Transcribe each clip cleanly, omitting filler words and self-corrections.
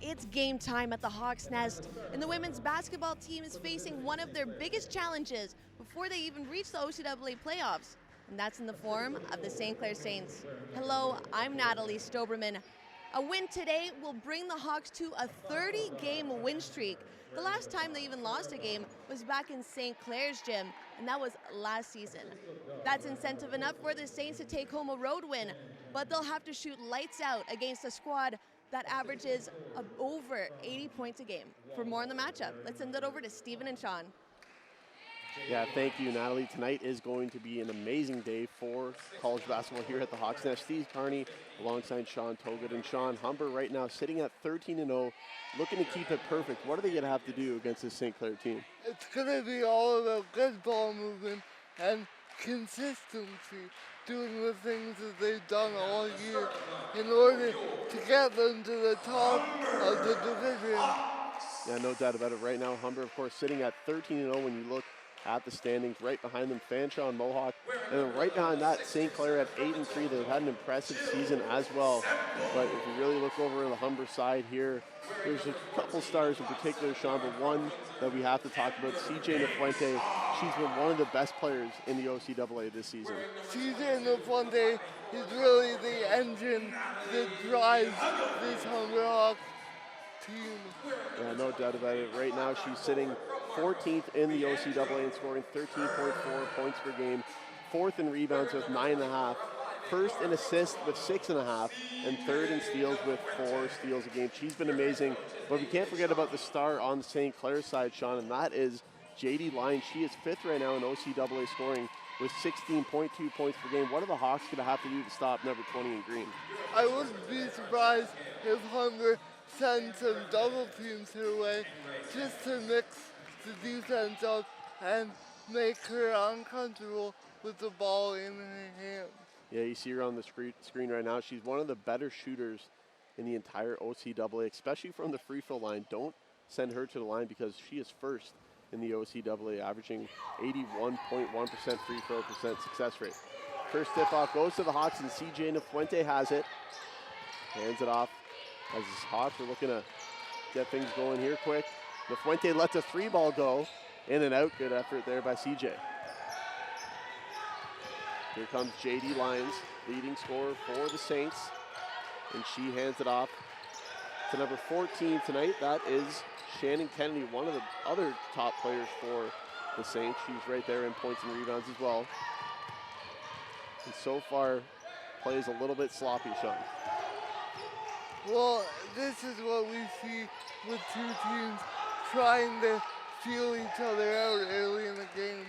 It's game time at the Hawks Nest, and the women's basketball team is facing one of their biggest challenges before they even reach the OCAA playoffs, and that's in the form of the St. Clair Saints. Hello, I'm Natalie Stoberman. A win today will bring the Hawks to a 30-game win streak. The last time they even lost a game was back in St. Clair's gym, and that was last season. That's incentive enough for the Saints to take home a road win, but they'll have to shoot lights out against a squad that averages over 80 points a game. For more on the matchup, let's send it over to Stephen and Sean. Yeah, thank you, Natalie. Tonight is going to be an amazing day for college basketball here at the Hawks Nest. Steve Carney alongside Sean Togut, and Sean Humber right now sitting at 13-0, looking to keep it perfect. What are they going to have to do against this St. Clair team? It's going to be all about good ball movement and consistency, doing the things that they've done all year in order to get them to the top of the division. Yeah, no doubt about it. Right now, Humber, of course, sitting at 13-0 when you look at the standings. Right behind them, Fanshawe and Mohawk. And then right behind that, St. Clair at 8-3. They've had an impressive season as well. But if you really look over on the Humber side here, there's a couple stars in particular, Sean, but one that we have to talk about, CJ Nafuente. She's been one of the best players in the OCAA this season. CJ Nafuente is really the engine that drives this Humber Hawks team. Yeah, no doubt about it. Right now, she's sitting 14th in the OCAA and scoring 13.4 points per game, 4th in rebounds with 9.5, 1st in assists with 6.5, and 3rd in steals with 4 steals a game. She's been amazing, but we can't forget about the star on the St. Clair side, Sean, and that is JD Lyons. She is 5th right now in OCAA scoring with 16.2 points per game. What are the Hawks going to have to do to stop number 20 in green? I wouldn't be surprised if Humber send some double teams her way just to mix the defense up and make her uncomfortable with the ball in her hand. Yeah, you see her on the screen right now. She's one of the better shooters in the entire OCAA, especially from the free throw line. Don't send her to the line because she is 1st in the OCAA, averaging 81.1% free throw success rate. First tip-off goes to the Hawks, and CJ Nafuente has it. Hands it off as the Hawks are looking to get things going here quick. Nafuente lets a 3-ball go. In and out. Good effort there by CJ. Here comes JD Lyons, leading scorer for the Saints. And she hands it off to number 14 tonight. That is Shannon Kennedy, one of the other top players for the Saints. She's right there in points and rebounds as well. And so far, play is a little bit sloppy, Sean. Well, this is what we see with two teams trying to feel each other out early in the game.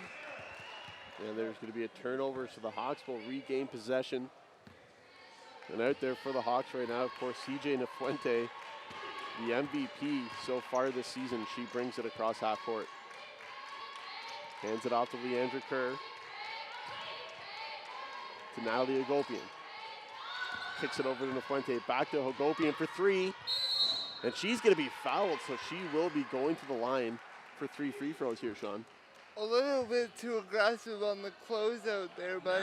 And there's going to be a turnover, so the Hawks will regain possession. And out there for the Hawks right now, of course, CJ Nafuente, the MVP so far this season. She brings it across half court. Hands it off to Leandra Kerr. To Natalie Hagopian. Kicks it over to Nafuente. Back to Hagopian for 3. And she's going to be fouled, so she will be going to the line for 3 free throws here, Sean. A little bit too aggressive on the closeout there by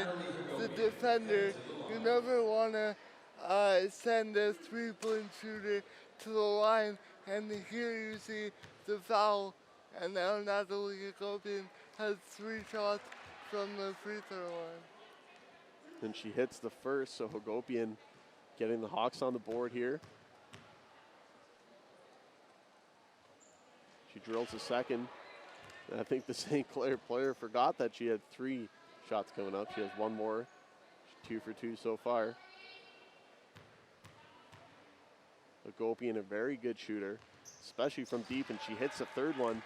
the defender. You never want to send a three-point shooter to the line, and here you see the foul, and now Natalie Hagopian has 3 shots from the free throw line. And she hits the first, so Hagopian getting the Hawks on the board here. She drills the second. And I think the St. Clair player forgot that she had 3 shots coming up. She has 1 more. She's 2 for 2 so far. Hagopian, a very good shooter, especially from deep, and she hits the 3rd one.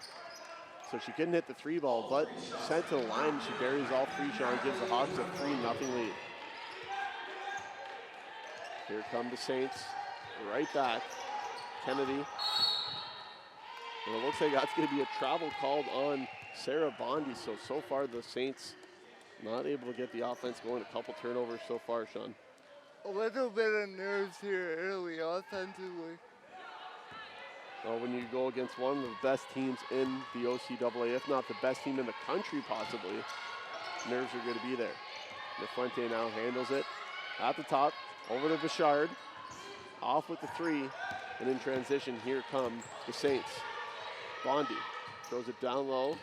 So she couldn't hit the 3-ball, but sent to the line. She buries all 3, Sean, gives the Hawks a 3-0 lead. Here come the Saints, right back. Kennedy. And it looks like that's going to be a travel called on Sarah Bondi. So far the Saints not able to get the offense going. A couple turnovers so far, Sean. A little bit of nerves here early offensively. Well, when you go against one of the best teams in the OCAA, if not the best team in the country possibly, nerves are going to be there. Fuente now handles it at the top, over to Bouchard, off with the three, and in transition, here come the Saints. Bondi throws it down low.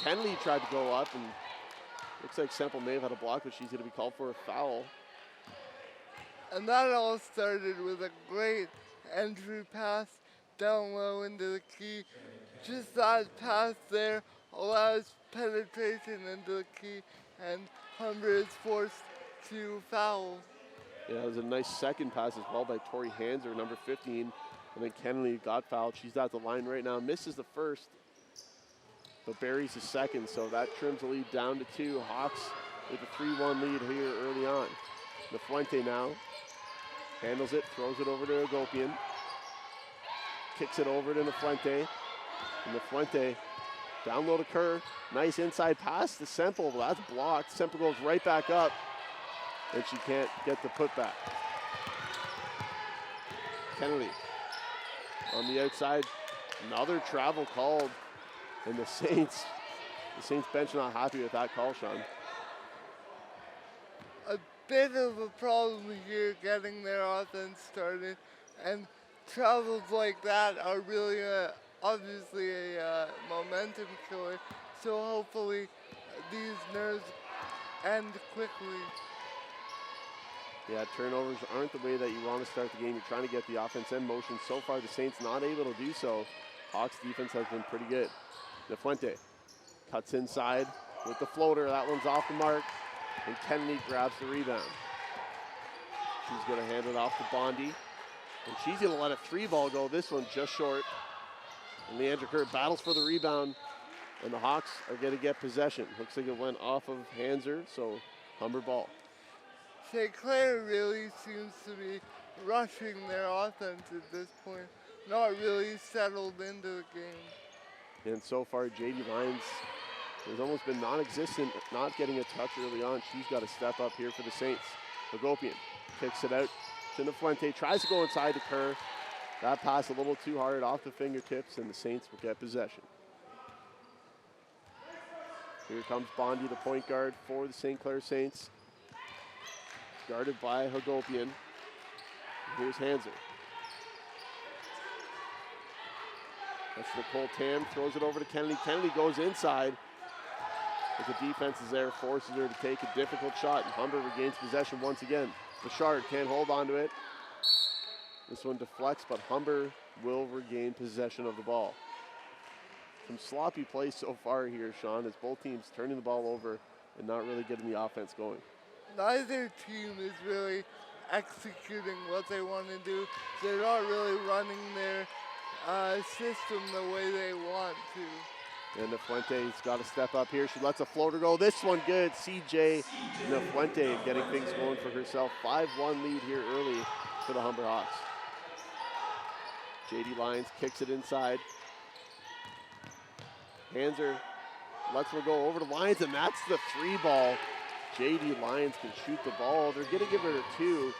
Kennedy tried to go up, and looks like Semple may have had a block, but she's going to be called for a foul. And that all started with a great entry pass down low into the key. Just that pass there allows penetration into the key, and Humber is forced to foul. Yeah, it was a nice second pass as well by Tori Hanser, number 15. And then Kennedy got fouled. She's at the line right now. Misses the first, but buries the second. So that trims the lead down to 2. Hawks with a 3-1 lead here early on. Fuente now handles it, throws it over to Agopian. Kicks it over to Fuente. And Fuente down low to Kerr. Nice inside pass to Semple. Well, that's blocked. Semple goes right back up, and she can't get the putback. Kennedy on the outside. Another travel called, and the Saints bench not happy with that call, Sean. A bit of a problem here getting their offense started, and travels like that are really obviously a momentum killer. So hopefully these nerves end quickly. Yeah, turnovers aren't the way that you want to start the game. You're trying to get the offense in motion. So far, the Saints not able to do so. Hawks defense has been pretty good. Fuente cuts inside with the floater. That one's off the mark, and Kennedy grabs the rebound. She's going to hand it off to Bondi, and she's going to let a 3-ball go. This one just short. And Leandra Kerr battles for the rebound, and the Hawks are going to get possession. Looks like it went off of Hanser, so Humber ball. Clair really seems to be rushing their offense at this point, not really settled into the game. And so far, JD Lyons has almost been non-existent, not getting a touch early on. She's got to step up here for the Saints. Agopian kicks it out to Fuente, tries to go inside to Kerr. That pass a little too hard off the fingertips, and the Saints will get possession. Here comes Bondi, the point guard for the St. Clair Saints. Guarded by Hagopian. Here's Hanser. That's Nicole Tam, throws it over to Kennedy. Kennedy goes inside, but the defense is there, forces her to take a difficult shot, and Humber regains possession once again. Bouchard can't hold on to it. This one deflects, but Humber will regain possession of the ball. Some sloppy play so far here, Sean, as both teams turning the ball over and not really getting the offense going. Neither team is really executing what they want to do. They're not really running their system the way they want to. And Fuente's got to step up here. She lets a floater go. This one good. CJ Fuente getting things going for herself. 5-1 lead here early for the Humber Hawks. JD Lyons kicks it inside. Hanser lets her go over to Lyons, and that's the 3-ball. JD Lyons can shoot the ball. They're going to give her a 2.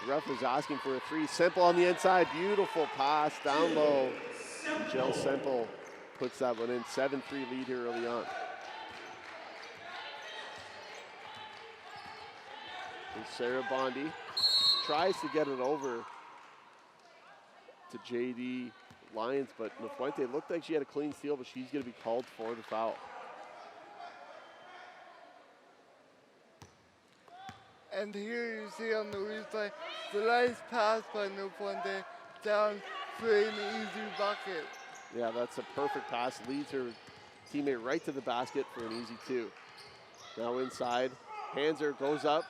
The ref was asking for a 3. Semple on the inside. Beautiful pass down low. And Jill Semple puts that one in. 7-3 lead here early on. And Sarah Bondi tries to get it over to JD Lyons, but Fuente looked like she had a clean steal, but she's going to be called for the foul. And here you see on the replay, the nice pass by Fuente down for an easy bucket. Yeah, that's a perfect pass. Leads her teammate right to the basket for an easy 2. Now inside, Hanser goes up.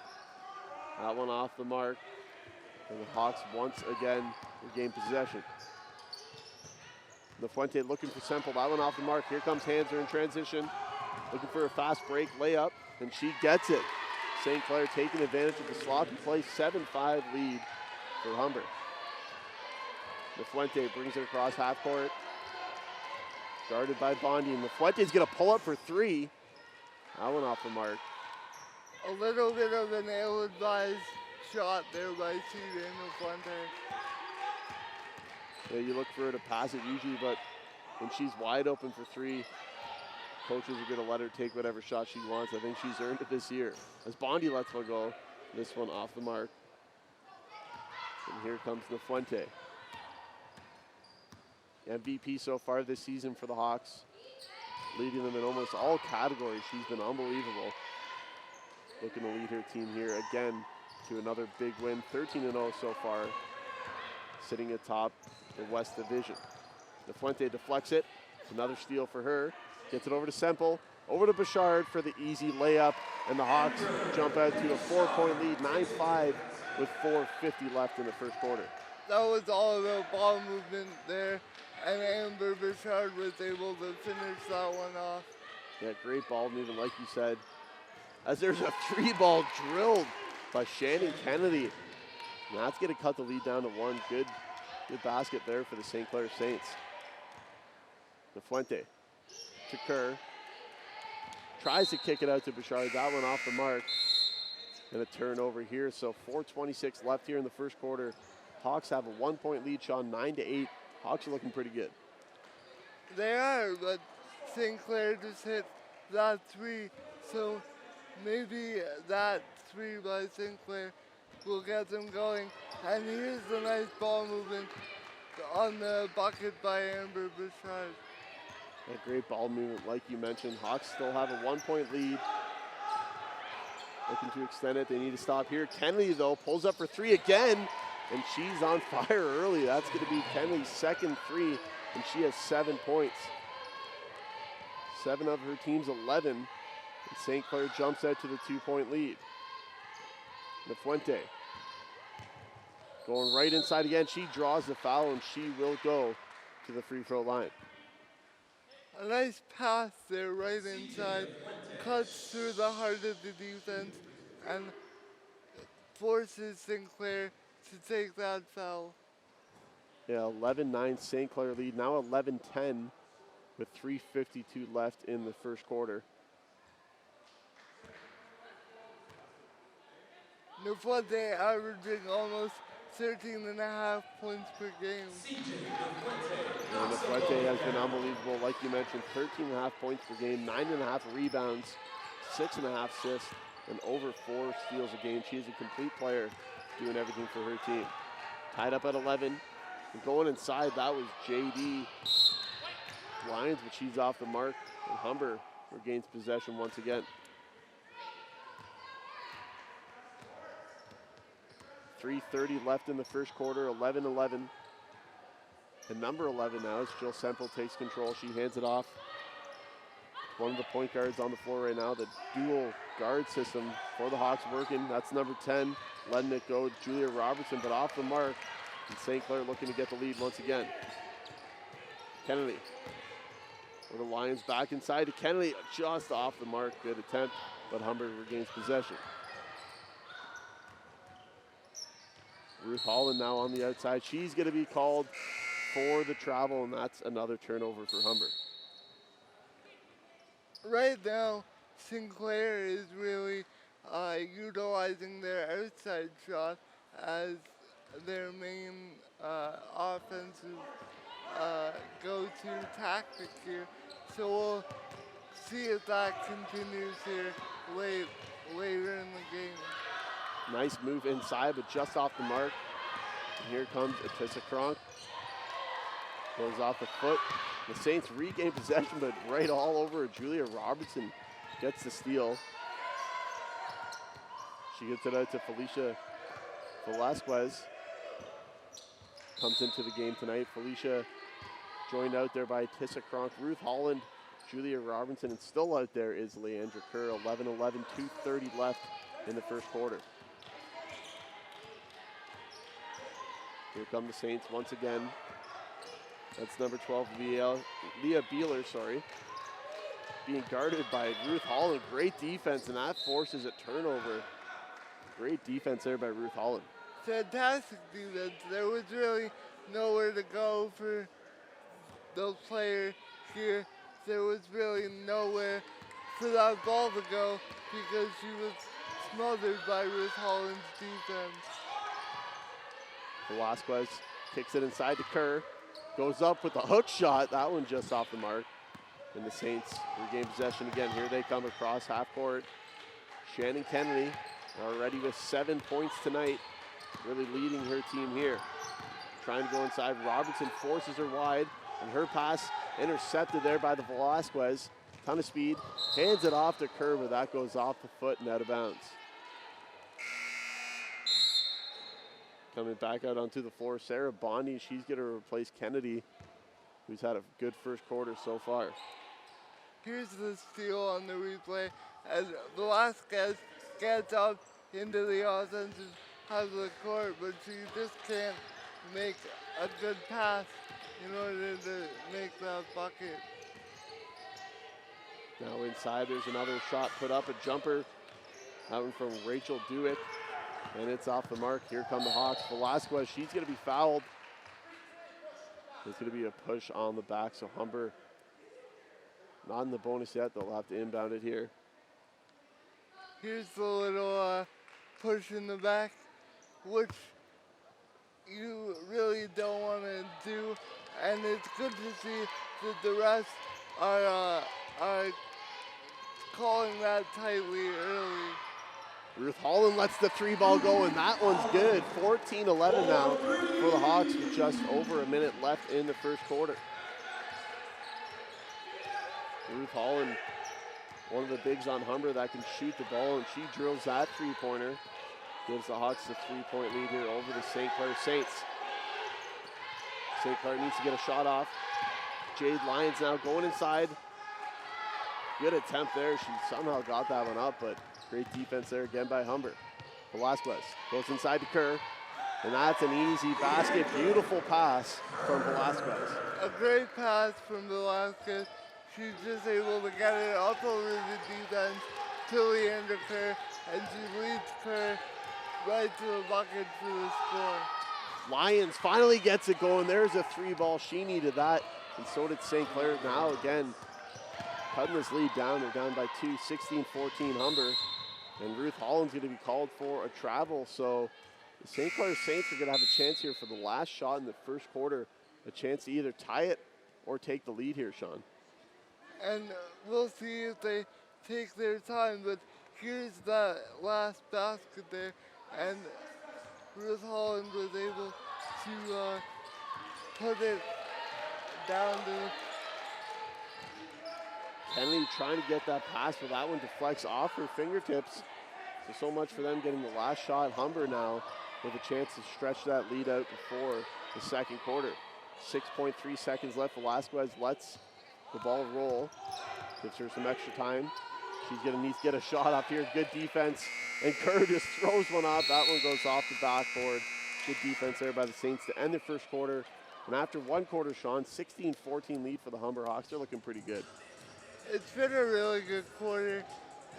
That one off the mark. And the Hawks once again regain possession. Fuente looking for Semple. That one off the mark. Here comes Hanser in transition. Looking for a fast break layup, and she gets it. St. Clair taking advantage of the sloppy play. 7-5 lead for Humber. Fuente brings it across half court. Guarded by Bondi, and Fuente's gonna pull up for three. That one off the mark. A little bit of an ill-advised shot there by CJ Fuente. Yeah, you look for her to pass it usually, but when she's wide open for three, coaches are gonna let her take whatever shot she wants. I think she's earned it this year. As Bondi lets one go, this one off the mark. And here comes Fuente. MVP so far this season for the Hawks, leading them in almost all categories. She's been unbelievable. Looking to lead her team here again to another big win. 13-0 so far, sitting atop the West Division. Fuente deflects it. Another steal for her. Gets it over to Semple. Over to Bouchard for the easy layup. And the Hawks jump out to a 4-point lead, 9-5 with 4:50 left in the first quarter. That was all about ball movement there, and Amber Bouchard was able to finish that one off. Yeah, great ball movement, like you said. As there's a three-ball drilled by Shannon Kennedy. And that's going to cut the lead down to one. Good basket there for the St. Clair Saints. Fuente to Kerr. Tries to kick it out to Bouchard. That one off the mark. And a turnover here. So 4:26 left here in the first quarter. Hawks have a 1-point lead, Sean, 9-8. Hawks are looking pretty good. They are, but St. Clair just hit that three. So maybe that three by St. Clair will get them going. And here's the nice ball movement on the bucket by Amber Bouchard. A great ball movement, like you mentioned. Hawks still have a 1-point lead. Looking to extend it. They need to stop here. Kennedy, though, pulls up for three again, and she's on fire early. That's going to be Kennedy's second three, and she has 7 points. 7 of her team's 11, and St. Clair jumps out to the 2-point lead. Fuente going right inside again. She draws the foul, and she will go to the free throw line. A nice pass there right inside, cuts through the heart of the defense and forces St. Clair to take that foul. Yeah, 11-9 St. Clair lead, now 11-10 with 3:52 left in the first quarter. Fuente averaging almost 13.5 points per game. And Fuente has been unbelievable. Like you mentioned, 13.5 points per game, 9.5 rebounds, 6.5 assists, and over 4 steals a game. She is a complete player doing everything for her team. Tied up at 11. And going inside, that was JD Lyons, but she's off the mark. And Humber regains possession once again. 3:30 left in the first quarter, 11-11. And number 11 now is Jill Semple takes control. She hands it off. One of the point guards on the floor right now. The dual guard system for the Hawks working. That's number 10, letting it go. Julia Robertson, but off the mark. And St. Clair looking to get the lead once again. Kennedy. Or the Lions back inside to Kennedy, just off the mark. Good attempt, but Humber regains possession. Ruth Holland now on the outside. She's going to be called for the travel, and that's another turnover for Humber. Right now, St. Clair is really utilizing their outside shot as their main offensive go-to tactic here. So we'll see if that continues here later in the game. Nice move inside, but just off the mark. And here comes Atissa Kronk. Goes off the foot. The Saints regain possession, but right all over Julia Robertson gets the steal. She gets it out to Felicia Velasquez. Comes into the game tonight. Felicia joined out there by Atissa Kronk, Ruth Holland, Julia Robertson, and still out there is Leandra Kerr. 11-11, 2:30 left in the first quarter. Here come the Saints once again. That's number 12, Leah Beeler, being guarded by Ruth Holland. Great defense, and that forces a turnover. Great defense there by Ruth Holland. Fantastic defense. There was really nowhere to go for the player here. There was really nowhere for that ball to go because she was smothered by Ruth Holland's defense. Velasquez kicks it inside to Kerr. Goes up with a hook shot. That one just off the mark. And the Saints regain possession again. Here they come across half court. Shannon Kennedy already with 7 points tonight. Really leading her team here. Trying to go inside. Robertson forces her wide. And her pass intercepted there by the Velasquez. Ton of speed. Hands it off to Kerr, but that goes off the foot and out of bounds. Coming back out onto the floor, Sarah Bondi. She's going to replace Kennedy, who's had a good first quarter so far. Here's the steal on the replay as Velasquez gets up into the offensive half of the court, but she just can't make a good pass in order to make that bucket. Now inside, there's another shot put up, a jumper. That one from Rachel Dewick, and it's off the mark. Here come the Hawks. Velasquez, she's going to be fouled. There's going to be a push on the back, so Humber not in the bonus yet. They'll have to inbound it here. Here's the little push in the back, which you really don't want to do, and it's good to see that the refs are calling that tightly early. Ruth Holland lets the three ball go, and that one's good. 14-11 now for the Hawks with just over a minute left in the first quarter. Ruth Holland, one of the bigs on Humber that can shoot the ball, and she drills that three-pointer. Gives the Hawks the 3-point lead here over the St. Clair Saints. St. Clair needs to get a shot off. Jade Lyons now going inside. Good attempt there. She somehow got that one up, but great defense there again by Humber. Velasquez goes inside to Kerr, and that's an easy basket. Beautiful pass from Velasquez. A great pass from Velasquez. She's just able to get it up over the defense to Leander Kerr, and she leads Kerr right to the bucket for the score. Lyons finally gets it going. There's a three ball. She needed that, and so did St. Clair. Now again, cutting this lead down. They're down by 2, 16-14 Humber. And Ruth Holland's going to be called for a travel. So the St. Clair Saints are going to have a chance here for the last shot in the first quarter. A chance to either tie it or take the lead here, Sean. And we'll see if they take their time. But here's that last basket there. And Ruth Holland was able to put it down to Kennedy trying to get that pass, but that one deflects off her fingertips. So much for them getting the last shot. Humber now with a chance to stretch that lead out before the second quarter. 6.3 seconds left. Velasquez lets the ball roll. Gives her some extra time. She's going to need to get a shot up here. Good defense. And Kerr just throws one out. That one goes off the backboard. Good defense there by the Saints to end the first quarter. And after one quarter, Sean, 16-14 lead for the Humber Hawks. They're looking pretty good. It's been a really good quarter.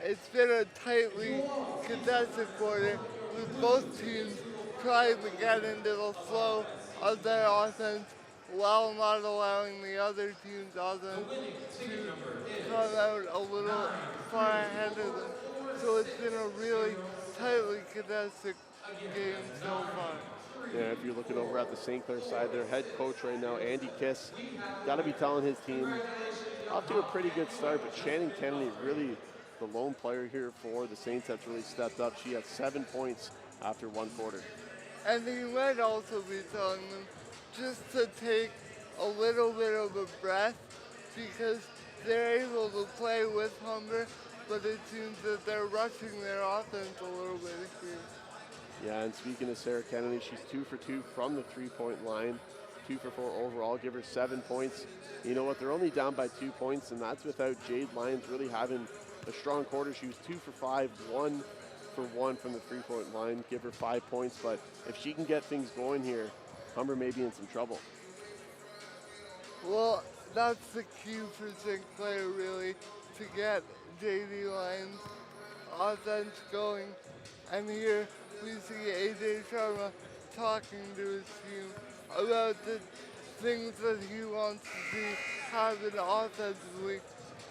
It's been a tightly contested quarter with both teams trying to get into the flow of their offense while not allowing the other team's offense to come out a little far ahead of them. So it's been a really tightly contested game so far. Yeah, if you're looking over at the St. Clair side, their head coach right now, Andy Kiss, got to be telling his team off to a pretty good start, but Shannon Kennedy really the lone player here for the Saints that's really stepped up. She had 7 points after one quarter. And he might also be telling them just to take a little bit of a breath because they're able to play with Humber, but it seems that they're rushing their offense a little bit here. Yeah, and speaking of Sarah Kennedy, she's 2 for 2 from the three-point line, 2 for 4 overall, give her 7 points. You know what, they're only down by 2 points, and that's without Jade Lyons really having a strong quarter. She was 2 for 5, 1 for 1 from the three-point line, give her 5 points, but if she can get things going here, Humber may be in some trouble. Well, that's the key for St. Clair, really, to get J.D. Lyons' offense going. And here we see A.J. Sharma talking to his team about the things that he wants to see happen offensively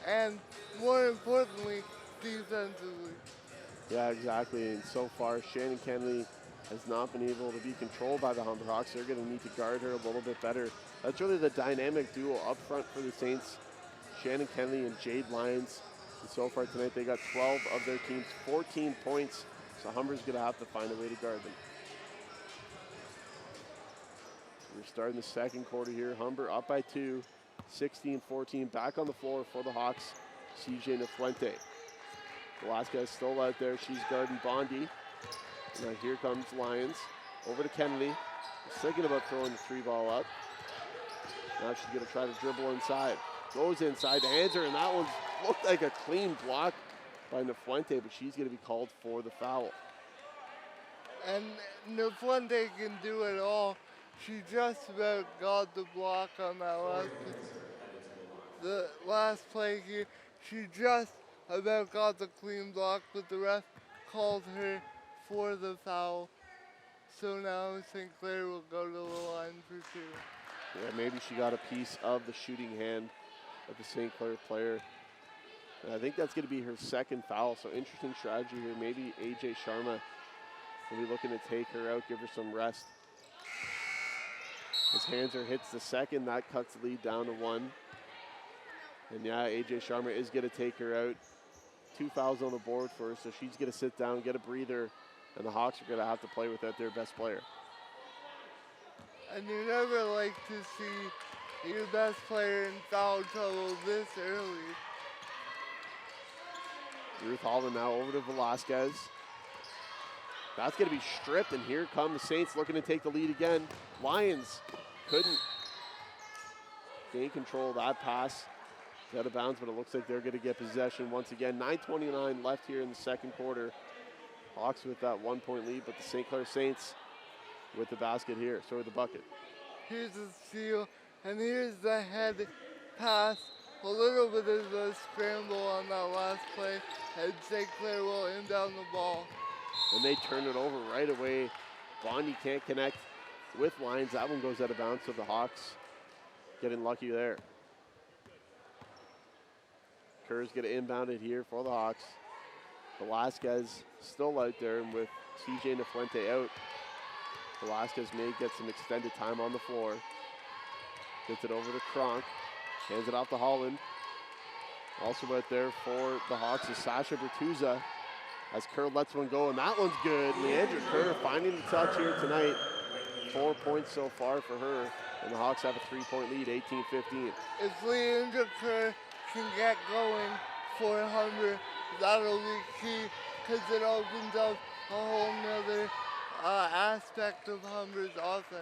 and, more importantly, defensively. Yeah, exactly. And so far, Shannon Kennedy has not been able to be controlled by the Humber Hawks. They're going to need to guard her a little bit better. That's really the dynamic duo up front for the Saints, Shannon Kennedy and Jade Lyons. And so far tonight, they got 12 of their team's 14 points. So Humber's going to have to find a way to guard them. We're starting the second quarter here. Humber up by 2, 16-14. Back on the floor for the Hawks, CJ Nafuente. Velasquez still out there. She's guarding Bondi. Now here comes Lyons. Over to Kennedy. She's thinking about throwing the 3-ball up. Now she's going to try to dribble inside. Goes inside to Hanser, and that one looked like a clean block by Nafuente, but she's going to be called for the foul. And Nafuente can do it all. She just about got the block on that the last play here. She just about got the clean block, but the ref called her for the foul. So now St. Clair will go to the line for 2. Yeah, maybe she got a piece of the shooting hand of the St. Clair player. And I think that's going to be her second foul, so interesting strategy here. Maybe AJ Sharma will be looking to take her out, give her some rest. As Hanser hits the second, that cuts the lead down to 1. And yeah, AJ Sharma is going to take her out. 2 fouls on the board for her, so she's going to sit down, get a breather, and the Hawks are going to have to play without their best player. And you never like to see your best player in foul trouble this early. Ruth Holland now over to Velasquez. That's going to be stripped, and here come the Saints looking to take the lead again. Lions couldn't gain control of that pass. It's out of bounds, but it looks like they're going to get possession once again. 9:29 left here in the second quarter. Hawks with that 1-point lead, but the St. Clair Saints with the basket here, so with the bucket. Here's the steal, and here's the head pass. A little bit of a scramble on that last play, and St. Clair will inbound the ball. And they turn it over right away. Bondi can't connect with Lyons. That one goes out of bounds, so the Hawks getting lucky there. Kerr's going to inbound it here for the Hawks. Velasquez still out there, and with CJ Nafuente out, Velasquez may get some extended time on the floor. Gets it over to Kronk. Hands it off to Holland. Also out there for the Hawks is Sasha Bertuzza. As Kerr lets one go, and that one's good. Leandra Kerr finding the touch here tonight. 4 points so far for her, and the Hawks have a 3-point lead, 18-15. If Leandra Kerr can get going for Humber, that'll be key, because it opens up a whole nother aspect of Humber's offense.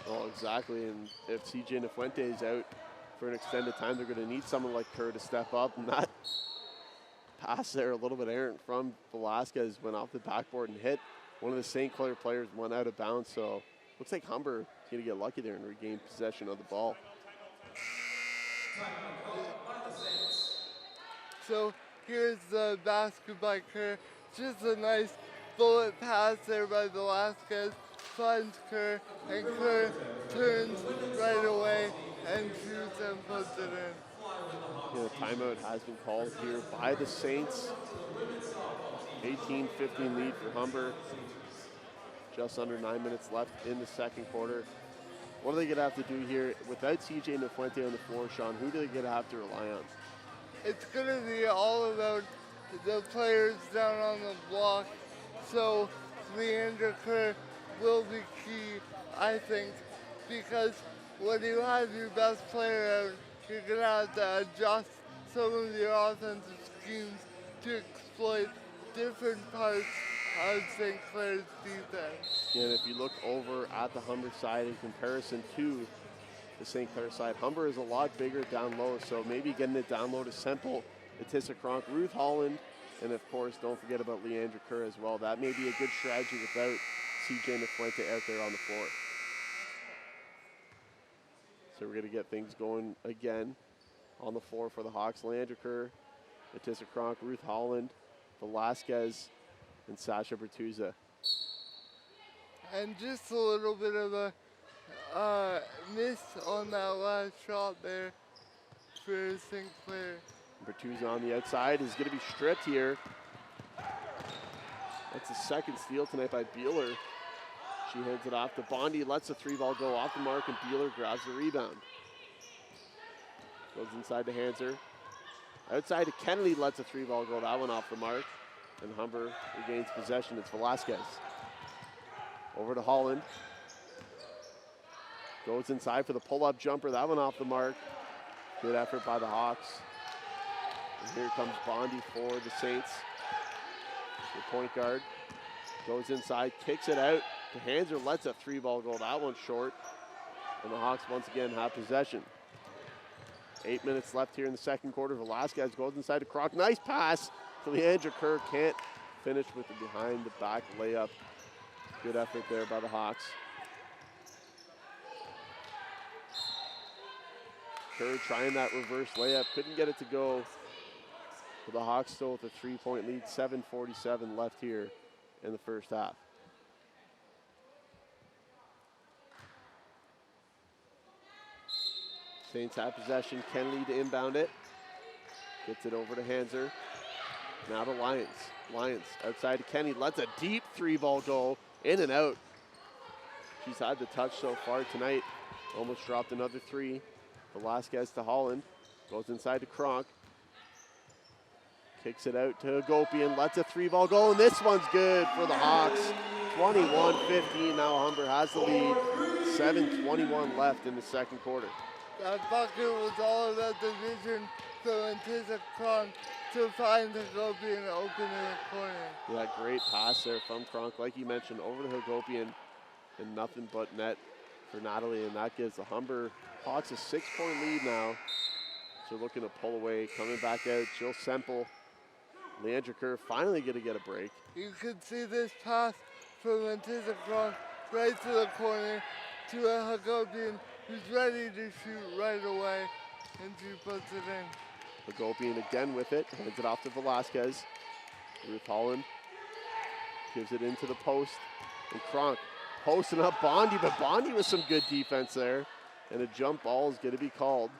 Well, exactly, and if CJ Nafuente is out for an extended time, they're going to need someone like Kerr to step up, and that pass there a little bit errant from Velasquez went off the backboard and hit one of the St. Clair players, went out of bounds, so looks like Humber is going to get lucky there and regain possession of the ball. So here's the basket by Kerr. Just a nice bullet pass there by Velasquez. Finds Kerr, and Kerr turns right away and shoots and puts it in. Timeout has been called here by the Saints. 18-15 lead for Humber. Just under 9 minutes left in the second quarter. What are they going to have to do here? Without CJ Nafuente on the floor, Sean, who do they going to have to rely on? It's going to be all about the players down on the block. So Leandra Kerr will be key, I think, because when you have your best player out, you're going to have to adjust some of your offensive schemes to exploit different parts of St. Clair's defense. And if you look over at the Humber side in comparison to the St. Clair side, Humber is a lot bigger down low, so maybe getting it down low to Semple, Atissa Kronk, Ruth Holland, and of course, don't forget about Leandra Kerr as well. That may be a good strategy without CJ Nafuente out there on the floor. So we're going to get things going again on the floor for the Hawks. Leandra Kerr, Atissa Kronk, Ruth Holland, Velasquez, and Sasha Bertuzza. And just a little bit of a missed on that last shot there for St. Clair. Number 2's on the outside, is going to be stripped here. That's the second steal tonight by Beeler. She hands it off to Bondi, lets the 3-ball go off the mark, and Beeler grabs the rebound. Goes inside to Hanser. Outside to Kennedy, lets a 3-ball go, that one off the mark. And Humber regains possession, it's Velasquez. Over to Holland. Goes inside for the pull-up jumper, that one off the mark. Good effort by the Hawks. And here comes Bondi for the Saints. The point guard goes inside, kicks it out to Hanser, lets a 3-ball go, that one's short. And the Hawks once again have possession. 8 minutes left here in the second quarter. Velasquez goes inside to Kronk. Nice pass to Leandra Kerr. Can't finish with the behind the back layup. Good effort there by the Hawks. Kerr trying that reverse layup. Couldn't get it to go. But the Hawks still with a 3-point lead. 7:47 left here in the first half. Saints have possession. Kennedy to inbound it. Gets it over to Hanser. Now to Lyons. Lyons outside to Kenny. Lets a deep 3-ball go. In and out. She's had the touch so far tonight. Almost dropped another 3. Velasquez to Holland. Goes inside to Kronk. Kicks it out to Agopian. Lets a 3-ball go. And this one's good for the Hawks. 21-15. Now Humber has the lead. 7:21 left in the second quarter. That bucket was all about the vision for Antissa Kronk to find Hagopian open in the corner. Yeah, great pass there from Kronk. Like you mentioned, over to Hagopian and nothing but net for Natalie. And that gives the Humber Hawks a 6-point lead now. So looking to pull away, coming back out. Jill Semple, Leandra Kerr finally going to get a break. You could see this pass from Antissa Kronk right to the corner to a Hagopian who's ready to shoot right away, and she puts it in. Hagopian again with it, hands it off to Velasquez. Ruth Holland gives it into the post, and Kronk posting up Bondi, but Bondi with some good defense there, and a jump ball is going to be called.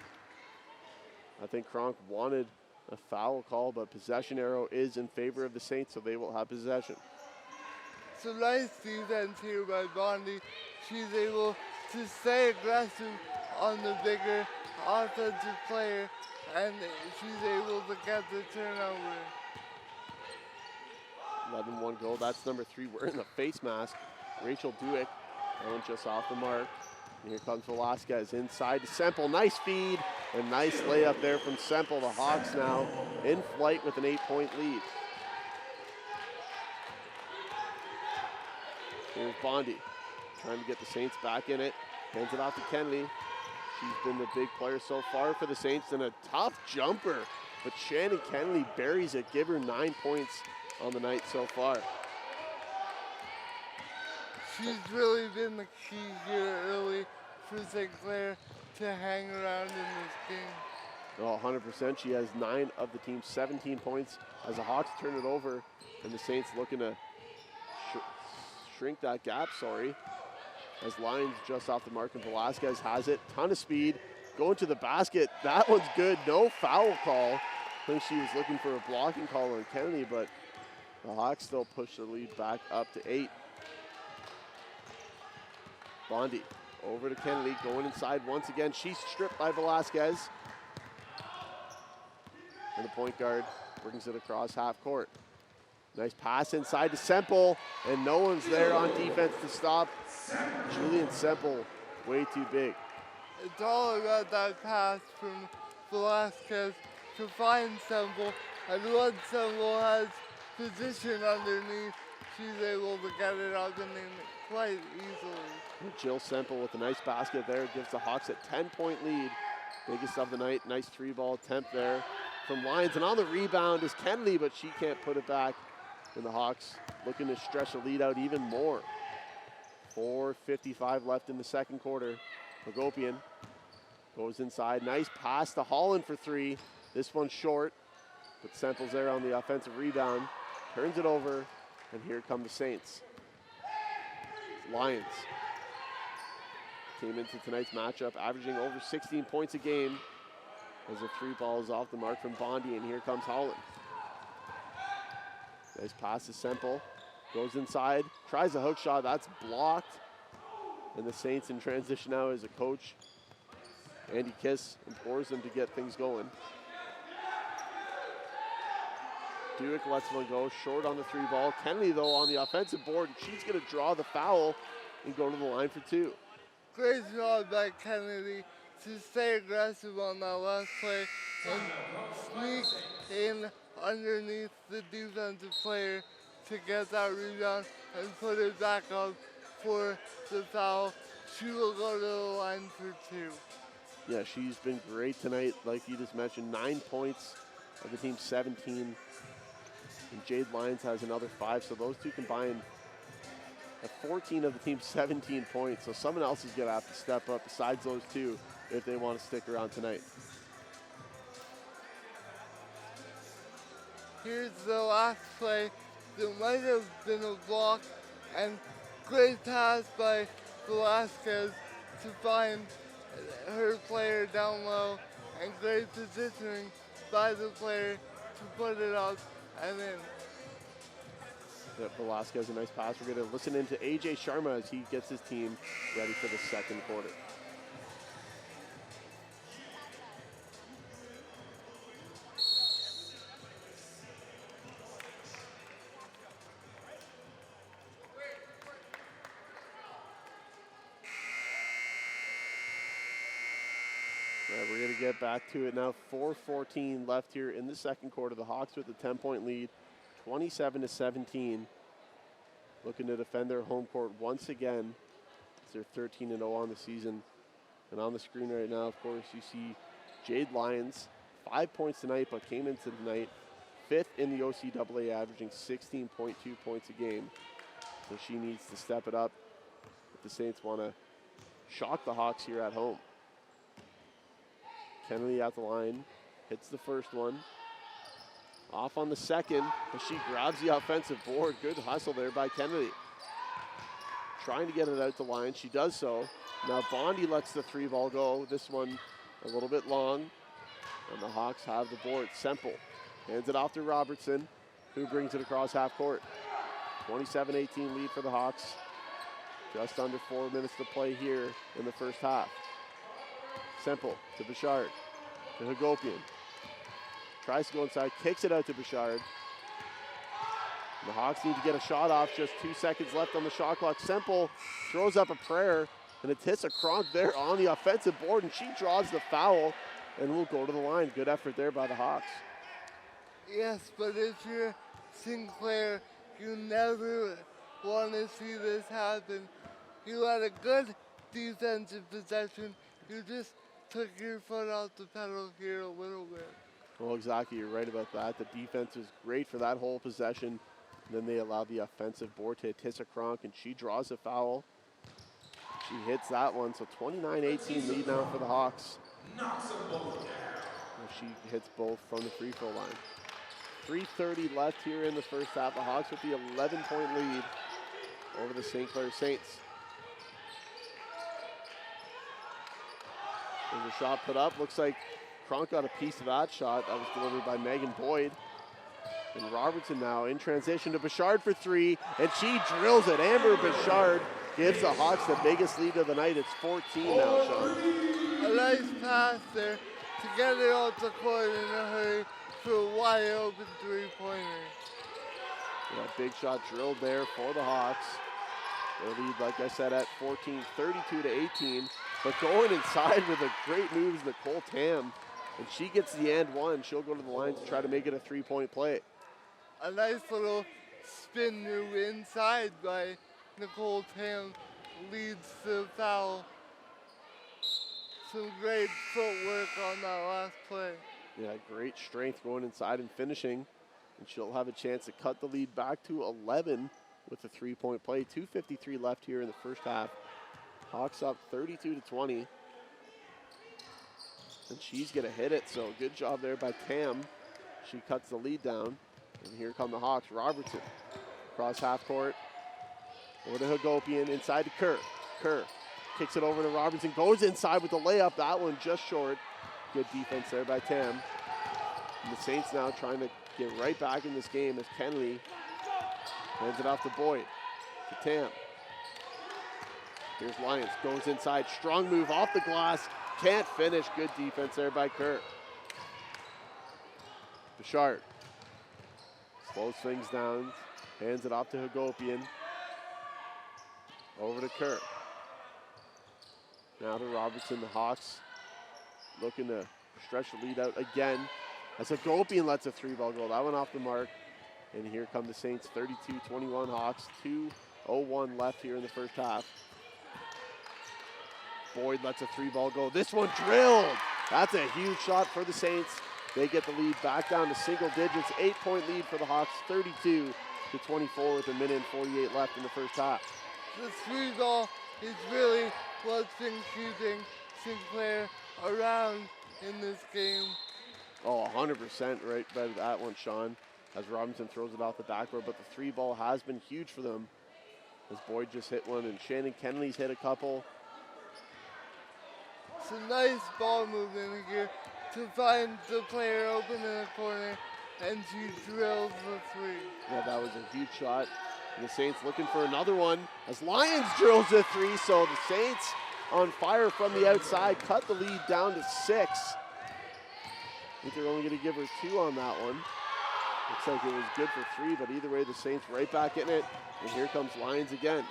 I think Kronk wanted a foul call, but possession arrow is in favor of the Saints, so they will have possession. So nice defense here by Bondi. She's able to stay aggressive on the bigger offensive player, and she's able to get the turnover. 11-1 goal, that's number 3 wearing a face mask. Rachel Duick, that one just off the mark. And here comes Velasquez inside to Semple. Nice feed and nice layup there from Semple. The Hawks now in flight with an 8-point lead. Here's Bondi trying to get the Saints back in it. Hands it off to Kennedy. She's been the big player so far for the Saints, and a tough jumper. But Shannon Kennedy buries it. Give her 9 points on the night so far. She's really been the key here early for St. Clair to hang around in this game. Oh, 100%. She has 9 of the team's 17 points as the Hawks turn it over, and the Saints looking to shrink that gap, as Lyons just off the mark, and Velasquez has it. Ton of speed, going to the basket. That one's good, no foul call. I think she was looking for a blocking call on Kennedy, but the Hawks still push the lead back up to 8. Bondi over to Kennedy, going inside once again. She's stripped by Velasquez. And the point guard brings it across half court. Nice pass inside to Semple, and no one's there on defense to stop Julian Semple. Way too big. It's all about that pass from Velasquez to find Semple, and once Semple has position underneath, she's able to get it up and in quite easily. And Jill Semple with a nice basket there gives the Hawks a 10-point lead. Biggest of the night. Nice 3-ball attempt there from Lyons, and on the rebound is Kennedy, but she can't put it back. And the Hawks looking to stretch the lead out even more. 4:55 left in the second quarter. Hagopian goes inside. Nice pass to Holland for 3. This one's short, but Semple's there on the offensive rebound. Turns it over, and here come the Saints. Lyons came into tonight's matchup averaging over 16 points a game as the three ball is off the mark from Bondi, and here comes Holland. Nice pass to Semple, goes inside, tries a hook shot, that's blocked. And the Saints in transition now as a coach, Andy Kiss, implores them to get things going. Duick lets one go, short on the three ball. Kennedy, though, on the offensive board, and she's going to draw the foul and go to the line for two. Great job by Kennedy to stay aggressive on that last play and sneak in underneath the defensive player to get that rebound and put it back up for the foul. She will go to the line for two. Yeah, she's been great tonight, like you just mentioned. 9 points of the team's 17. And Jade Lyons has another 5, so those two combined have 14 of the team's 17 points. So someone else is going to have to step up besides those two if they want to stick around tonight. Here's the last play. There might have been a block, and great pass by Velasquez to find her player down low, and great positioning by the player to put it up and in. Yep, Velasquez, a nice pass. We're going to listen into AJ Sharma as he gets his team ready for the second quarter. We're going to get back to it now. 4:14 left here in the second quarter. The Hawks with a 10-point lead, 27-17. Looking to defend their home court once again. They're 13-0 on the season. And on the screen right now, of course, you see Jade Lyons, 5 points tonight, but came into tonight 5th in the OCAA, averaging 16.2 points a game. So she needs to step it up if the Saints want to shock the Hawks here at home. Kennedy at the line, hits the first one. Off on the second, but she grabs the offensive board. Good hustle there by Kennedy. Trying to get it out the line, she does so. Now Bondi lets the three ball go. This one a little bit long, and the Hawks have the board. Semple hands it off to Robertson, who brings it across half court. 27-18 lead for the Hawks. Just under 4 minutes to play here in the first half. Semple to Bouchard, to Hagopian. Tries to go inside, kicks it out to Bouchard. The Hawks need to get a shot off, just 2 seconds left on the shot clock. Semple throws up a prayer, and it hits a Kronk there on the offensive board, and she draws the foul, and will go to the line. Good effort there by the Hawks. Yes, but if you're Sinclair, you never want to see this happen. You had a good defensive possession. You just took your foot off the pedal here a little bit. Well, exactly. You're right about that. The defense is great for that whole possession. Then they allow the offensive board to Tissa Kronk, and she draws a foul. She hits that one, so 29-18 lead now for the Hawks. She hits both from the free throw line. 3:30 left here in the first half. The Hawks with the 11-point lead over the St. Clair Saints. There's a shot put up. Looks like Kronk got a piece of that shot. That was delivered by Megan Boyd. And Robertson now in transition to Bouchard for three, and she drills it. Amber Bouchard gives the Hawks the biggest lead of the night. It's 14 now, Sean. A nice pass there to get it off the court in a hurry for a wide open three-pointer. Yeah, big shot drilled there for the Hawks. They lead, like I said, at 14, 32-18. But going inside with a great move is Nicole Tam. And she gets the and one. She'll go to the line to try to make it a three-point play. A nice little spin move inside by Nicole Tam leads to the foul. Some great footwork on that last play. Yeah, great strength going inside and finishing. And she'll have a chance to cut the lead back to 11 with a three-point play. 2:53 left here in the first half. Hawks up 32-20. And she's going to hit it, so good job there by Tam. She cuts the lead down. And here come the Hawks. Robertson across half court. Over to Hagopian, inside to Kerr. Kerr kicks it over to Robinson, goes inside with the layup. That one just short. Good defense there by Tam. And the Saints now trying to get right back in this game as Kenley hands it off to Boyd, to Tam. Here's Lyons, goes inside, strong move off the glass, can't finish. Good defense there by Kerr. Bouchard slows things down, hands it off to Hagopian. Over to Kerr. Now to Robertson, the Hawks looking to stretch the lead out again as Hagopian lets a 3-ball go. That went off the mark. And here come the Saints, 32-21 Hawks, 2:01 left here in the first half. Boyd lets a 3-ball go. This one drilled. That's a huge shot for the Saints. They get the lead back down to single digits. 8-point lead for the Hawks, 32-24 with a minute and 48 left in the first half. The 3-ball is really what's been keeping Sinclair around in this game. Oh, 100% right by that one, Sean, as Robinson throws it off the backboard. But the 3-ball has been huge for them as Boyd just hit one and Shannon Kenley's hit a couple. It's a nice ball movement here to find the player open in the corner, and she drills the 3. Yeah, that was a huge shot. And the Saints looking for another one as Lyons drills a 3. So the Saints on fire from the outside, cut the lead down to 6. I think they're only going to give her 2 on that one. Looks like it was good for 3, but either way, the Saints right back in it. And here comes Lyons again.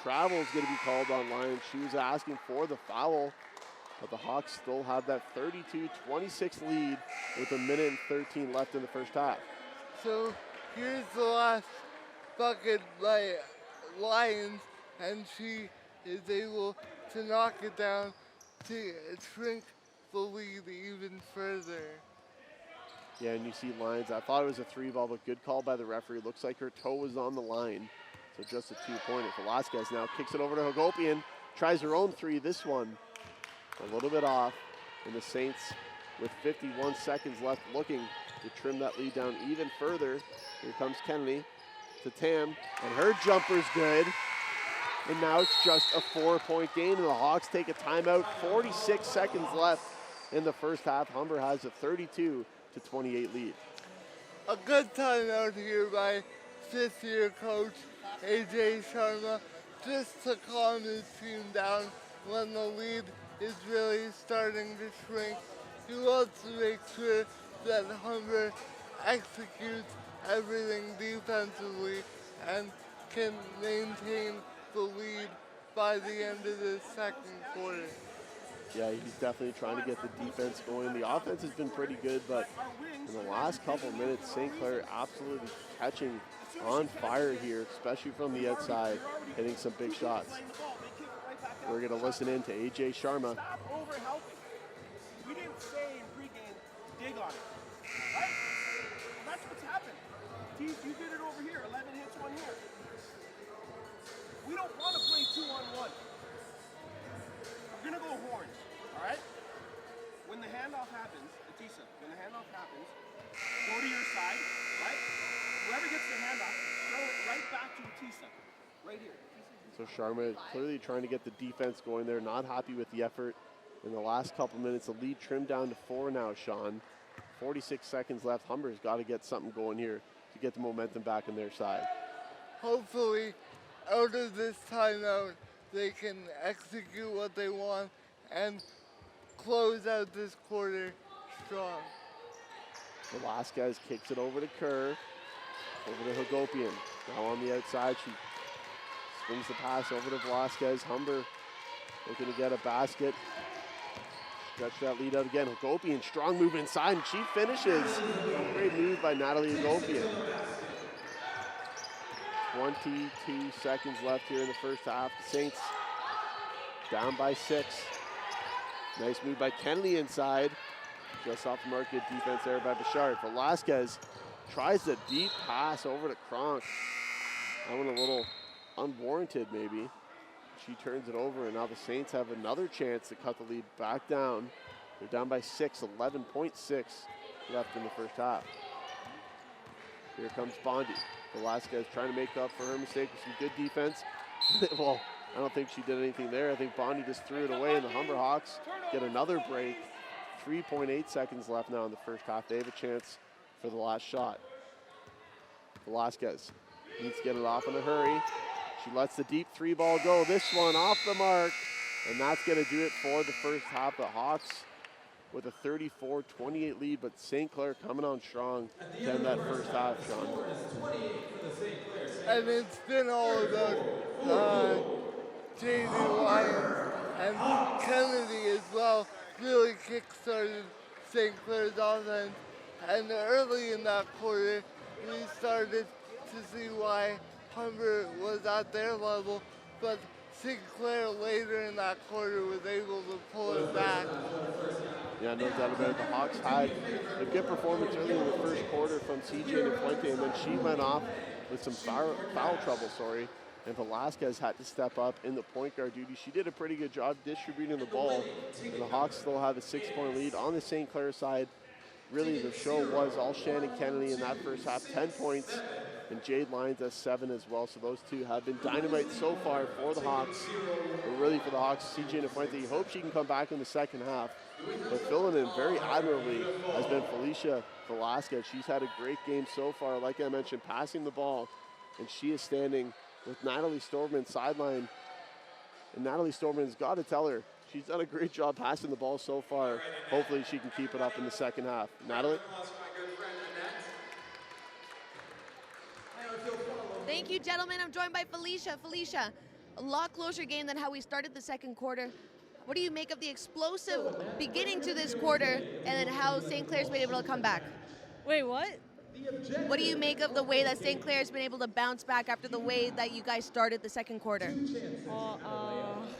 Travel is going to be called on Lyons. She was asking for the foul, but the Hawks still have that 32-26 lead with a minute and 13 left in the first half. So here's the last bucket by Lyons, and she is able to knock it down to shrink the lead even further. Yeah, and you see Lyons. I thought it was a 3-ball, but good call by the referee. Looks like her toe was on the line. So just a 2-pointer. Velasquez now kicks it over to Hagopian. Tries her own 3. This one a little bit off. And the Saints, with 51 seconds left, looking to trim that lead down even further. Here comes Kennedy to Tam, and her jumper's good. And now it's just a 4-point game, and the Hawks take a timeout. 46 seconds left in the first half. Humber has a 32-28 lead. A good timeout here by fifth-year coach AJ Sharma, just to calm his team down when the lead is really starting to shrink. He wants to make sure that Humber executes everything defensively and can maintain the lead by the end of the second quarter. Yeah, he's definitely trying to get the defense going. The offense has been pretty good, but in the last couple minutes, St. Clair absolutely catching on fire here, especially from the outside, hitting some big shots. We're going to listen in to AJ Sharma. Stop over-helping. We didn't say in pregame, dig on it, right? That's what's happened. Tease, you did it over here, 11 hits, 1 here. We don't want to play 2-on-1. We're going to go horns, all right? When the handoff happens, Atisa, when the handoff happens, go to your side, right? Whoever gets the handoff, throw it right back to Atisa, right here. So Sharma clearly trying to get the defense going there, not happy with the effort. In the last couple minutes, the lead trimmed down to 4 now, Sean. 46 seconds left. Humber's got to get something going here to get the momentum back on their side. Hopefully, out of this timeout, they can execute what they want and close out this quarter strong. Velasquez kicks it over to Kerr, over to Hagopian. Now on the outside, she swings the pass over to Velasquez. Humber looking to get a basket. Stretch that lead out again. Hagopian, strong move inside, and she finishes. Great move by Natalie Hagopian. 22 seconds left here in the first half. The Saints down by 6. Nice move by Kenley inside. Just off the mark, good defense there by Bouchard. Velasquez tries the deep pass over to Kronk. That one a little unwarranted maybe. She turns it over, and now the Saints have another chance to cut the lead back down. They're down by 6, 11.6 left in the first half. Here comes Bondi. Velasquez trying to make up for her mistake with some good defense. Well, I don't think she did anything there. I think Bondi just threw it away, and the Humber Hawks get another break. 3.8 seconds left now in the first half. They have a chance for the last shot. Velasquez needs to get it off in a hurry. She lets the deep three ball go. This one off the mark, and that's going to do it for the first half. The Hawks with a 34-28 lead, but St. Clair coming on strong to end that first half, Sean. And it's been all about J.D. Lyons and Kennedy as well. Really kick-started St. Clair's offense. And early in that quarter, we started to see why Humber was at their level, but St. Clair later in that quarter was able to pull it back. Yeah, no doubt about it. The Hawks had a good performance early in the first quarter from CJ Fuente, and then she went off with some foul trouble, and Velasquez had to step up in the point guard duty. She did a pretty good job distributing the ball, and the Hawks still have a 6-point lead. On the St. Clair side, really the show was all Shannon Kennedy in that first half, 10 points, and Jade Lyons has 7 as well. So those two have been dynamite so far for the Hawks. But really for the Hawks, CJ Fuente, hope she can come back in the second half. But filling in very admirably has been Felicia Velasquez. She's had a great game so far, like I mentioned, passing the ball, and she is standing with Natalie Storman sideline. And Natalie Storman's got to tell her, she's done a great job passing the ball so far. Hopefully she can keep it up in the second half. Natalie? Thank you, gentlemen. I'm joined by Felicia. Felicia, a lot closer game than how we started the second quarter. What do you make of the explosive beginning to this quarter and then how St. Clair's been able to come back? Wait, what? What do you make of the way that St. Clair's been able to bounce back after the way that you guys started the second quarter?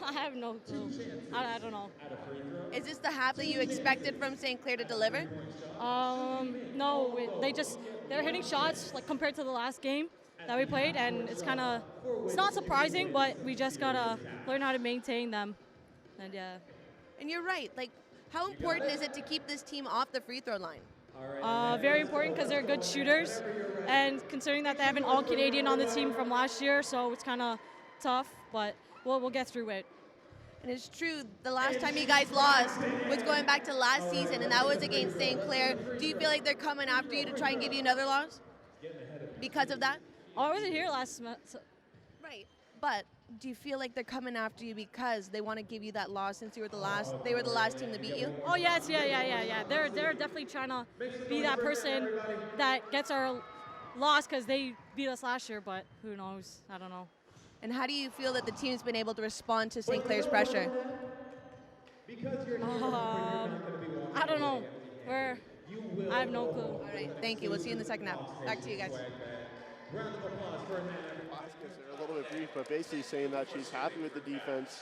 I have no clue. I don't know. Is this the half that you expected from St. Clair to deliver? No, they're hitting shots like compared to the last game that we played, and it's not surprising, but we just gotta learn how to maintain them. And yeah. And you're right. Like, how important is it to keep this team off the free throw line? Very important because they're good shooters, and considering that they have an All-Canadian on the team from last year, so it's kind of tough, but we'll get through it. And it's true, the last time you guys lost was going back to last season, and that was against St. Clair. Do you feel like they're coming after you to try and give you another loss because of that? Oh, I wasn't here last month. So. Right, but do you feel like they're coming after you because they want to give you that loss since they were the last team to beat you? Oh yes, yeah. They're definitely trying to be that person that gets our loss because they beat us last year, but who knows? I don't know. And how do you feel that the team's been able to respond to St. Clair's pressure? I don't know. I have no clue. All right, thank you. We'll see you in the second half. Back to you guys. A little bit brief, but basically saying that she's happy with the defense,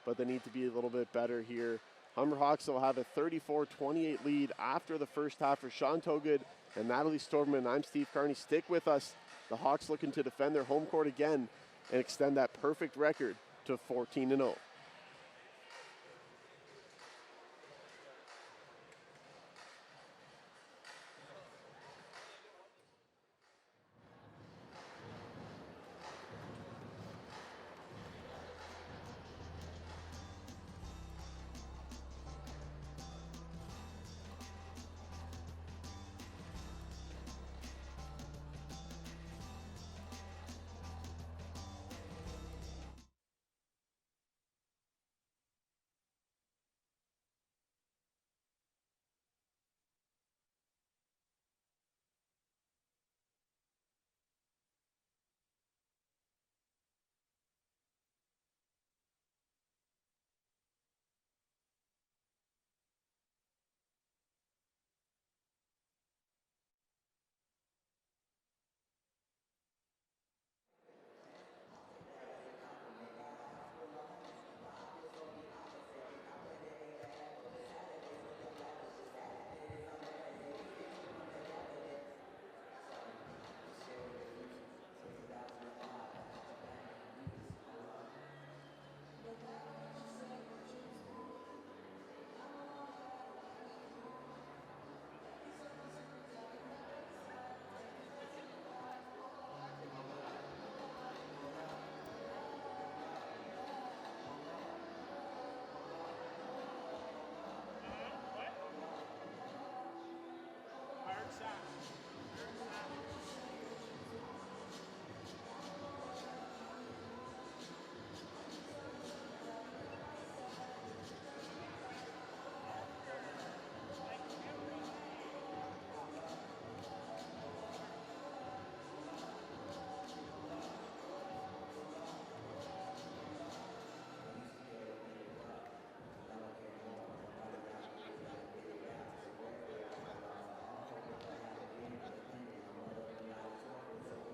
but they need to be a little bit better here. Humber Hawks will have a 34-28 lead after the first half for Sean Togood and Natalie Storman. I'm Steve Carney. Stick with us. The Hawks looking to defend their home court again and extend that perfect record to 14-0.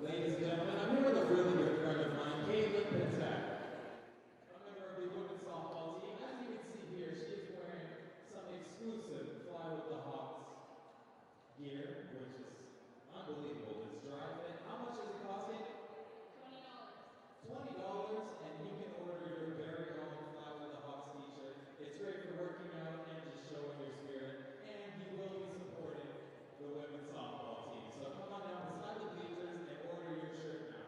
Ladies and gentlemen, I'm here with a really good friend of mine, Caitlin Patek, a member of the women's softball team. As you can see here, she is wearing some exclusive Fly with the Hawks gear, which is unbelievable. This dry fit. How much is it costing? $20, and you can order your very own Fly with the Hawks t-shirt. It's great for working out and just showing your spirit, and you will be supporting the women's softball team. So come on down beside the bleachers and order your shirt now.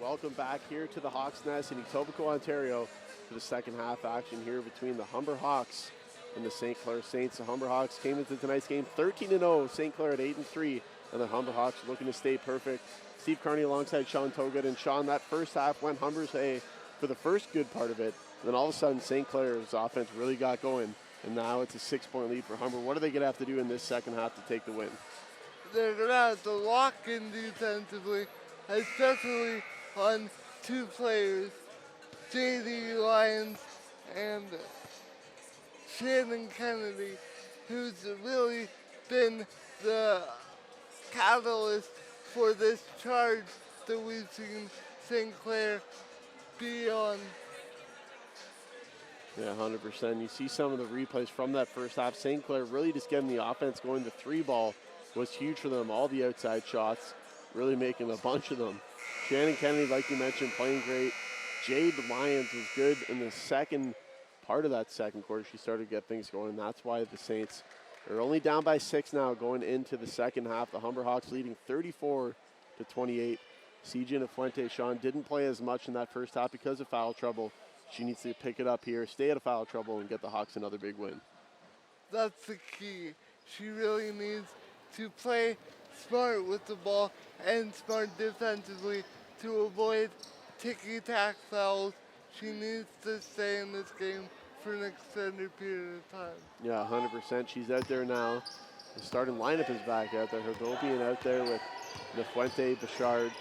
Welcome back here to the Hawks Nest in Etobicoke, Ontario for the second half action here between the Humber Hawks and the St. Clair Saints. The Humber Hawks came into tonight's game 13-0, St. Clair at 8-3, and the Humber Hawks looking to stay perfect. Steve Carney alongside Sean Togut, and Sean, that first half went Humber's way for the first good part of it. And then all of a sudden, St. Clair's offense really got going, and now it's a 6-point lead for Humber. What are they going to have to do in this second half to take the win? They're going to have to lock in defensively, especially on two players, J.D. Lyons and Shannon Kennedy, who's really been the catalyst for this charge that we've seen St. Clair be on. Yeah, 100%. You see some of the replays from that first half. St. Clair really just getting the offense going. The three ball was huge for them. All the outside shots, really making a bunch of them. Shannon Kennedy, like you mentioned, playing great. Jade Lyons was good in the second part of that second quarter. She started to get things going. That's why the Saints are only down by 6 now going into the second half. The Humber Hawks leading 34-28. CJ Nafuente, Sean, didn't play as much in that first half because of foul trouble. She needs to pick it up here, stay out of foul trouble, and get the Hawks another big win. That's the key. She really needs to play smart with the ball and smart defensively to avoid ticky-tack fouls. She needs to stay in this game for an extended period of time. Yeah, 100%. She's out there now. The starting lineup is back out there. Hergopian out there with Nafuente, Bouchard,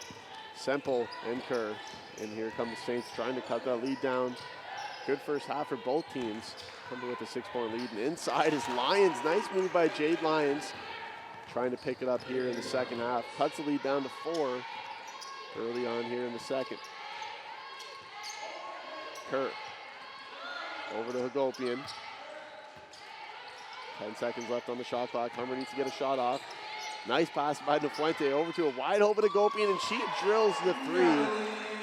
Semple, and Kerr. And here come the Saints trying to cut that lead down. Good first half for both teams. Humber with a 6-point lead. And inside is Lyons. Nice move by Jade Lyons. Trying to pick it up here in the second half. Cuts the lead down to 4 early on here in the second. Kerr over to Hagopian. 10 seconds left on the shot clock. Humber needs to get a shot off. Nice pass by Nafuente over to a wide open Hagopian, and she drills the 3.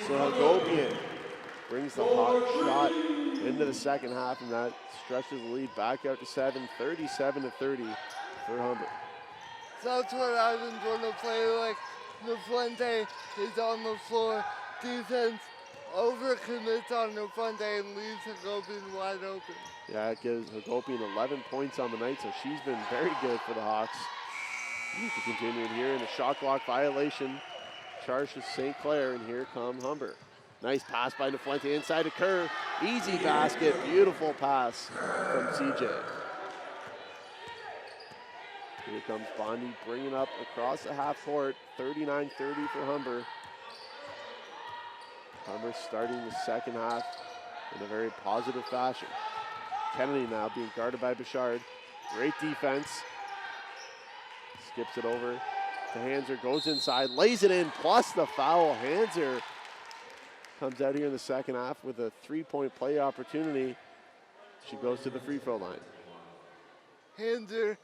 So Hagopian brings the hot shot into the second half, and that stretches the lead back out to 7, 37-30 for Humber. That's what happens when a player like Nafuente is on the floor. Defense overcommits on Nafuente and leaves Hagopian wide open. Yeah, it gives Hagopian 11 points on the night, so she's been very good for the Hawks. Need to continue it here in a shot clock violation. Charge to St. Clair, and here come Humber. Nice pass by Nafuente inside to Kerr. Easy basket, beautiful pass from CJ. Here comes Bondi bringing up across the half court. 39-30 for Humber. Humber starting the second half in a very positive fashion. Kennedy now being guarded by Bouchard. Great defense. Skips it over to Hanser, goes inside, lays it in, plus the foul. Hanser comes out here in the second half with a 3-point play opportunity. She goes to the free throw line. Hanser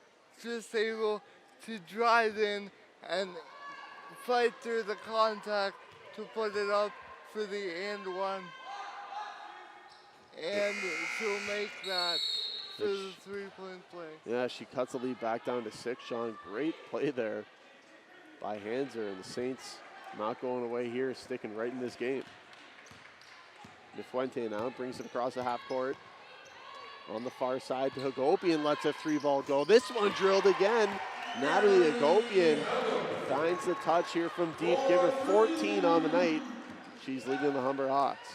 just able to drive in and fight through the contact to put it up for the and one. And she'll make that for the 3-point play. Yeah, she cuts the lead back down to 6, Sean. Great play there by Hanser, and the Saints not going away here, sticking right in this game. Nafuente now brings it across the half court. On the far side to Hagopian, lets a 3-ball go. This one drilled again. Natalie Hagopian finds the touch here from deep. Give her 14 on the night. She's leading the Humber Hawks.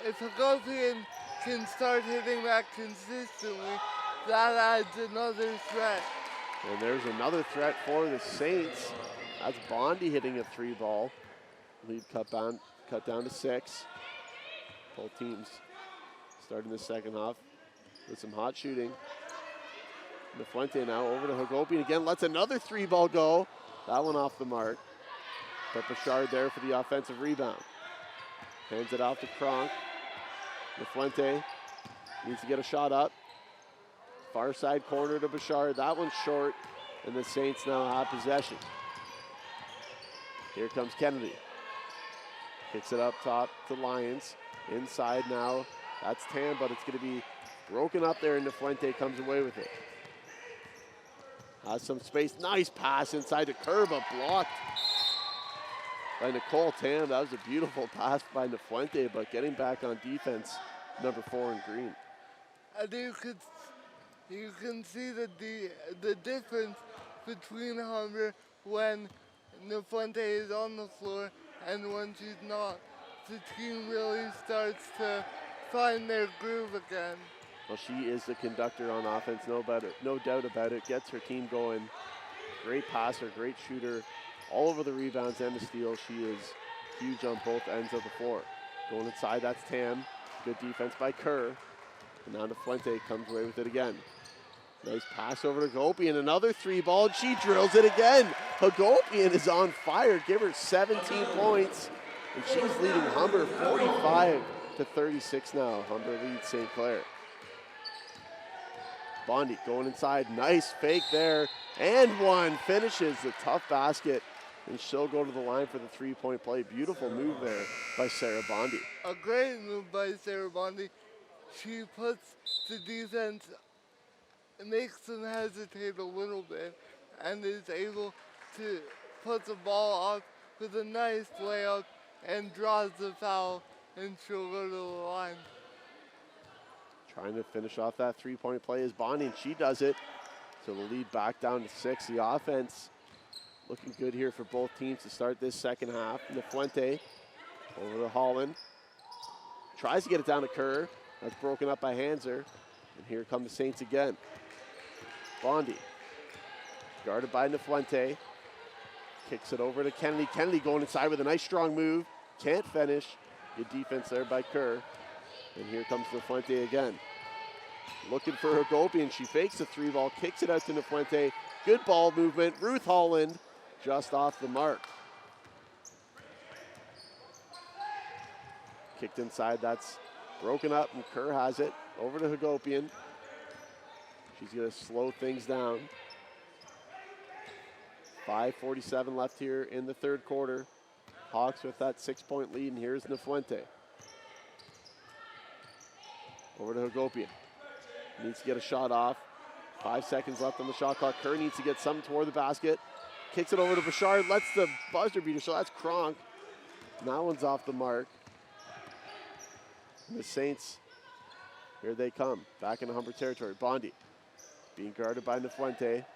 If Hagopian can start hitting that consistently, that adds another threat. And there's another threat for the Saints. That's Bondi hitting a 3-ball. Lead cut down to 6. Both teams starting the second half with some hot shooting. Nafuente now over to Hagopian again. Lets another 3-ball go. That one off the mark. But Bouchard there for the offensive rebound. Hands it off to Kronk. Nafuente needs to get a shot up. Far side corner to Bouchard. That one's short, and the Saints now have possession. Here comes Kennedy. Kicks it up top to Lyons. Inside now. That's Tam, but it's going to be broken up there, and Nafuente comes away with it. Has some space. Nice pass inside to Kerr, but blocked by Nicole Tam. That was a beautiful pass by Nafuente, but getting back on defense, number 4 in green. And you can see the difference between Humber when Nafuente is on the floor and when she's not. The team really starts to find their groove again. Well, she is the conductor on offense, no doubt about it. Gets her team going. Great passer, great shooter. All over the rebounds and the steals. She is huge on both ends of the floor. Going inside, that's Tam. Good defense by Kerr. And now Nafuente comes away with it again. Nice pass over to Hagopian. Another 3-ball, and she drills it again. Hagopian is on fire. Give her 17 points. And she's leading Humber 45-36 now. Humber leads St. Clair. Bondi going inside. Nice fake there. And one. Finishes the tough basket. And she'll go to the line for the 3-point play. Beautiful move there by Sarah Bondi. A great move by Sarah Bondi. She puts the defense, makes them hesitate a little bit, and is able to put the ball up with a nice layup and draws the foul, and she'll go to the line. Trying to finish off that 3-point play is Bondi, and she does it. So the lead back down to 6. The offense looking good here for both teams to start this second half. Nafuente over to Holland. Tries to get it down to Kerr. That's broken up by Hanser. And here come the Saints again. Bondi, guarded by Nafuente. Kicks it over to Kennedy. Kennedy going inside with a nice strong move. Can't finish. Good defense there by Kerr. And here comes Nafuente again. Looking for Hagopian. She fakes the 3-ball, kicks it out to Nafuente. Good ball movement. Ruth Holland just off the mark. Kicked inside. That's broken up, and Kerr has it. Over to Hagopian. She's going to slow things down. 5:47 left here in the third quarter. Hawks with that 6-point lead, and here's Nafuente. Over to Hagopian. Needs to get a shot off. 5 seconds left on the shot clock. Kerr needs to get something toward the basket. Kicks it over to Bouchard, lets the buzzer beater, so that's Kronk. And that one's off the mark. And the Saints, here they come, back into Humber territory. Bondi being guarded by Nafuente.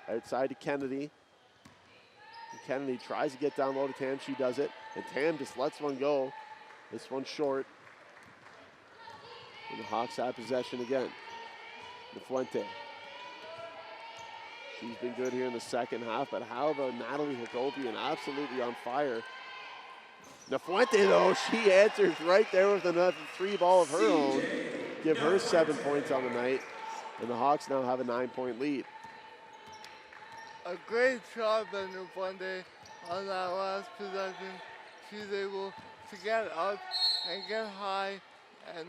Outside to Kennedy. And Kennedy tries to get down low to Tam. She does it. And Tam just lets one go. This one's short. And the Hawks have possession again. Nafuente. She's been good here in the second half, but how about Natalie Hagopian? Absolutely on fire. Nafuente, though, she answers right there with another 3-ball of her own. Give her 7 points on the night. And the Hawks now have a 9-point lead. A great shot by Nafuente on that last possession. She's able to get up and get high and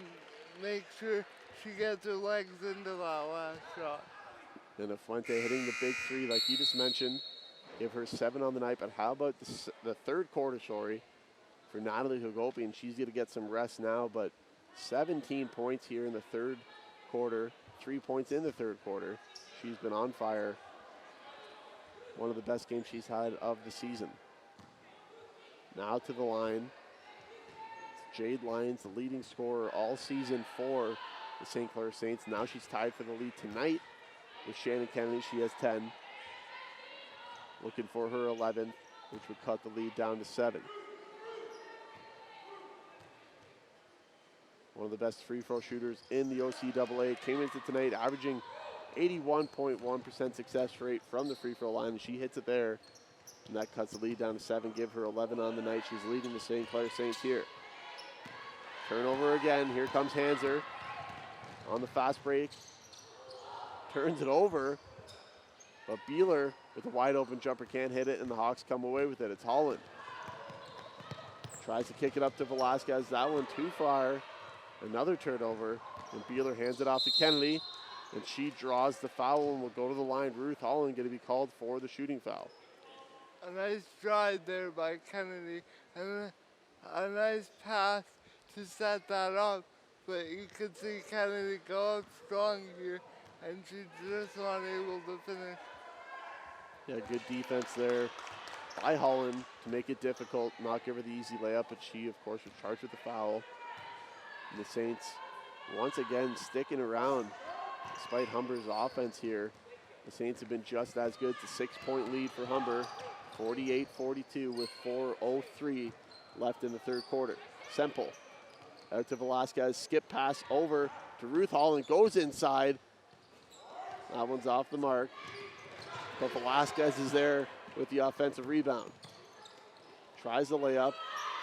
make sure she gets her legs into that last shot. And Nafuente hitting the big 3 like you just mentioned. Give her 7 on the night, but how about the third quarter, for Natalie Hagopian? She's going to get some rest now, but 17 points here in the third quarter, 3 points in the third quarter. She's been on fire. One of the best games she's had of the season. Now to the line. It's Jade Lyons, the leading scorer all season for the St. Clair Saints. Now she's tied for the lead tonight with Shannon Kennedy. She has 10. Looking for her 11th, which would cut the lead down to 7. One of the best free throw shooters in the OCAA. Came into tonight averaging 81.1% success rate from the free throw line, and she hits it there. And that cuts the lead down to 7. Give her 11 on the night. She's leading the St. Clair Saints here. Turnover again. Here comes Hanser on the fast break. Turns it over. But Beeler with a wide open jumper can't hit it, and the Hawks come away with it. It's Holland. Tries to kick it up to Velasquez. That one too far. Another turnover. And Beeler hands it off to Kennedy. And she draws the foul and will go to the line. Ruth Holland going to be called for the shooting foul. A nice drive there by Kennedy and a nice pass to set that up. But you can see Kennedy go up strong here, and she's just not able to finish. Yeah, good defense there by Holland to make it difficult, not give her the easy layup, but she, of course, was charged with the foul. And the Saints, once again, sticking around despite Humber's offense here. The Saints have been just as good. It's a 6-point lead for Humber, 48-42 with 4:03 left in the third quarter. Semple out to Velasquez, skip pass over to Ruth Holland, goes inside. That one's off the mark, but Velasquez is there with the offensive rebound. Tries the layup.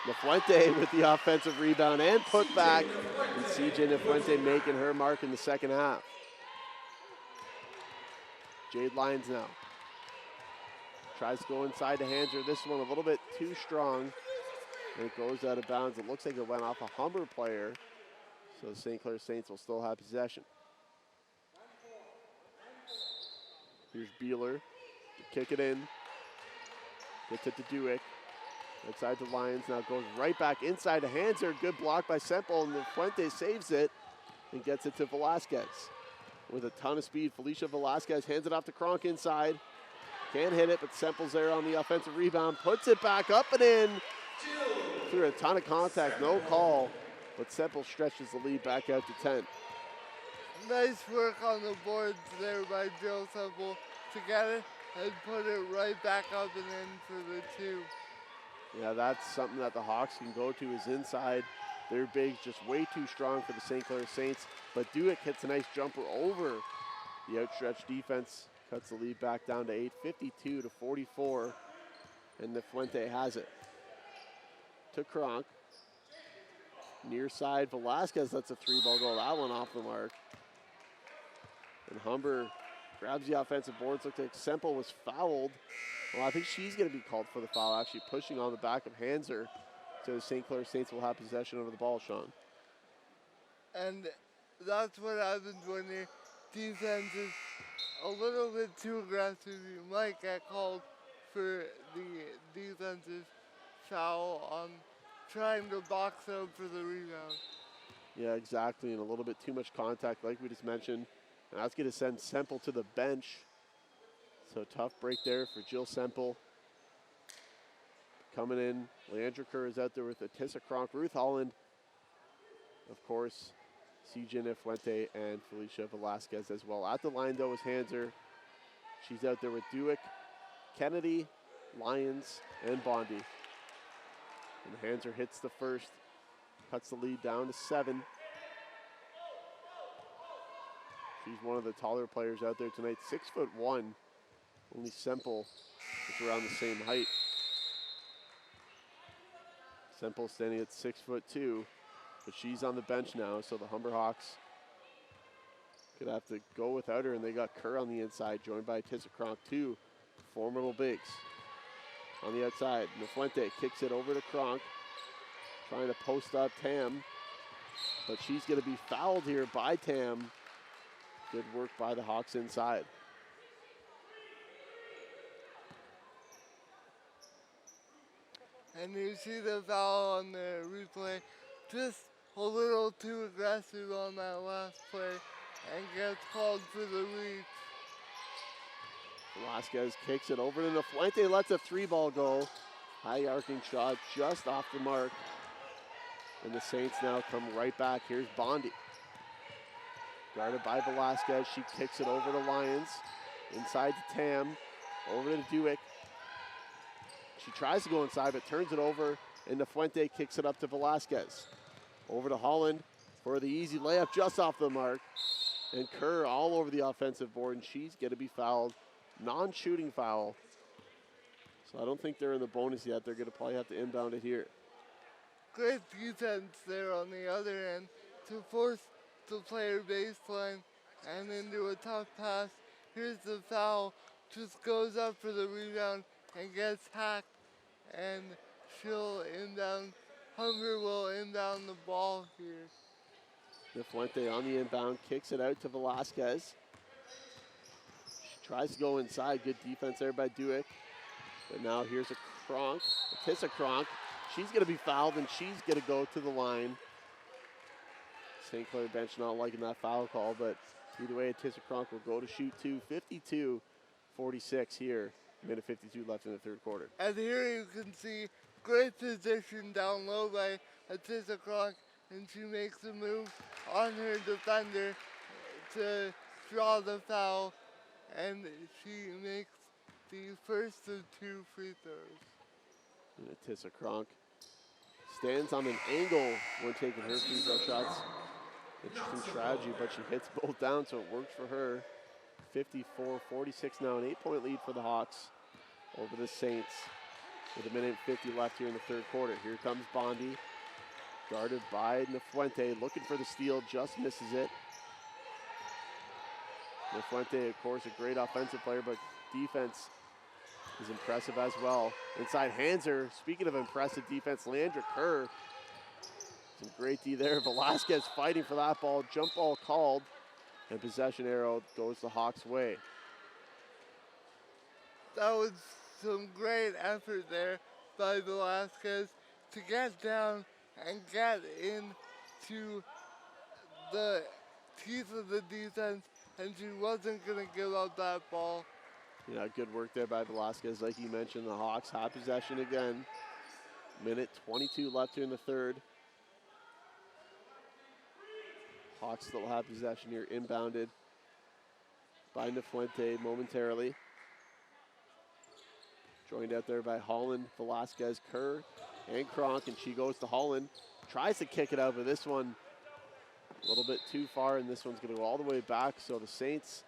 Nafuente with the offensive rebound and put back. And CJ Nafuente making her mark in the second half. Jade Lyons now. Tries to go inside to Hanser. This one a little bit too strong. And it goes out of bounds. It looks like it went off a Humber player. So the St. Clair Saints will still have possession. Here's Beeler. Kick it in. Gets it to Duick. Outside to Lyons. Now goes right back inside to Hanser. Good block by Semple. And Fuente saves it and gets it to Velasquez. With a ton of speed, Felicia Velasquez hands it off to Kronk inside. Can't hit it, but Semple's there on the offensive rebound. Puts it back up and in. Through a ton of contact, no call. But Semple stretches the lead back out to 10. Nice work on the boards there by Jill Semple to get it and put it right back up and in for the 2. Yeah, that's something that the Hawks can go to is inside. Their big's just way too strong for the St. Clair Saints. But Duick hits a nice jumper over the outstretched defense. Cuts the lead back down to 8, 52-44. And Nafuente has it. To Kronk. Near side, Velasquez lets a 3-ball go. That one off the mark. And Humber grabs the offensive boards. Looks like Semple was fouled. Well, I think she's going to be called for the foul, actually pushing on the back of Hanser. So the St. Clair Saints will have possession over the ball, Sean. And that's what happens when your defense is a little bit too aggressive. You might get called for the defensive foul on trying to box out for the rebound. Yeah, exactly, and a little bit too much contact like we just mentioned. And that's going to send Semple to the bench. So tough break there for Jill Semple. Coming in, Leandra Kerr is out there with Atissa Kronk, Ruth Holland, of course, CJ Nafuente and Felicia Velasquez as well. At the line, though, is Hanser. She's out there with Duick, Kennedy, Lyons, and Bondi. And Hanser hits the first, cuts the lead down to 7. She's one of the taller players out there tonight, 6'1". Only Semple is around the same height. Semple standing at 6'2", but she's on the bench now, so the Humber Hawks could have to go without her, and they got Kerr on the inside, joined by Tissa Kronk, 2 formidable bigs. On the outside, Nafuente kicks it over to Kronk, trying to post up Tam, but she's going to be fouled here by Tam. Good work by the Hawks inside. And you see the foul on the replay, just a little too aggressive on that last play and gets called for the reach. Velasquez kicks it over to Nafuente, lets a 3-ball go. High arcing shot just off the mark. And the Saints now come right back. Here's Bondi. Guarded by Velasquez, she kicks it over to Lyons. Inside to Tam, over to Duick. She tries to go inside, but turns it over, and Nafuente kicks it up to Velasquez. Over to Holland for the easy layup just off the mark. And Kerr all over the offensive board, and she's going to be fouled. Non-shooting foul. So I don't think they're in the bonus yet. They're going to probably have to inbound it here. Great defense there on the other end to force the player baseline and into a tough pass. Here's the foul. Just goes up for the rebound and gets hacked, and she'll inbound. Humber will inbound the ball here. Nafuente on the inbound, kicks it out to Velasquez. She tries to go inside. Good defense there by Duick. But now here's a Kronk, Atissa Kronk. She's going to be fouled, and she's going to go to the line. St. Clair bench not liking that foul call, but either way, Atissa Kronk will go to shoot 2, 52-46 here Minute 52 left in the third quarter. And here you can see great position down low by Atissa Kronk, and she makes a move on her defender to draw the foul, and she makes the first of 2 free throws. And Atissa Kronk stands on an angle when taking her free throw shots. Interesting strategy, but she hits both down, so it works for her. 54-46 now, an 8-point lead for the Hawks over the Saints with a minute and 50 left here in the third quarter. Here comes Bondi, guarded by Nafuente, looking for the steal, just misses it. Nafuente, of course, a great offensive player, but defense is impressive as well. Inside Hanser, speaking of impressive defense, Leandra Kerr, some great D there. Velasquez fighting for that ball, jump ball called, and possession arrow goes the Hawks' way. That was some great effort there by Velasquez to get down and get into the teeth of the defense, and she wasn't going to give up that ball. Yeah, good work there by Velasquez. Like you mentioned, the Hawks have possession again. Minute 22 left here in the third. Hawks still have possession here, inbounded by Nafuente momentarily. Joined out there by Holland, Velasquez, Kerr, and Kronk, and she goes to Holland. Tries to kick it out, but this one a little bit too far, and this one's going to go all the way back. So the Saints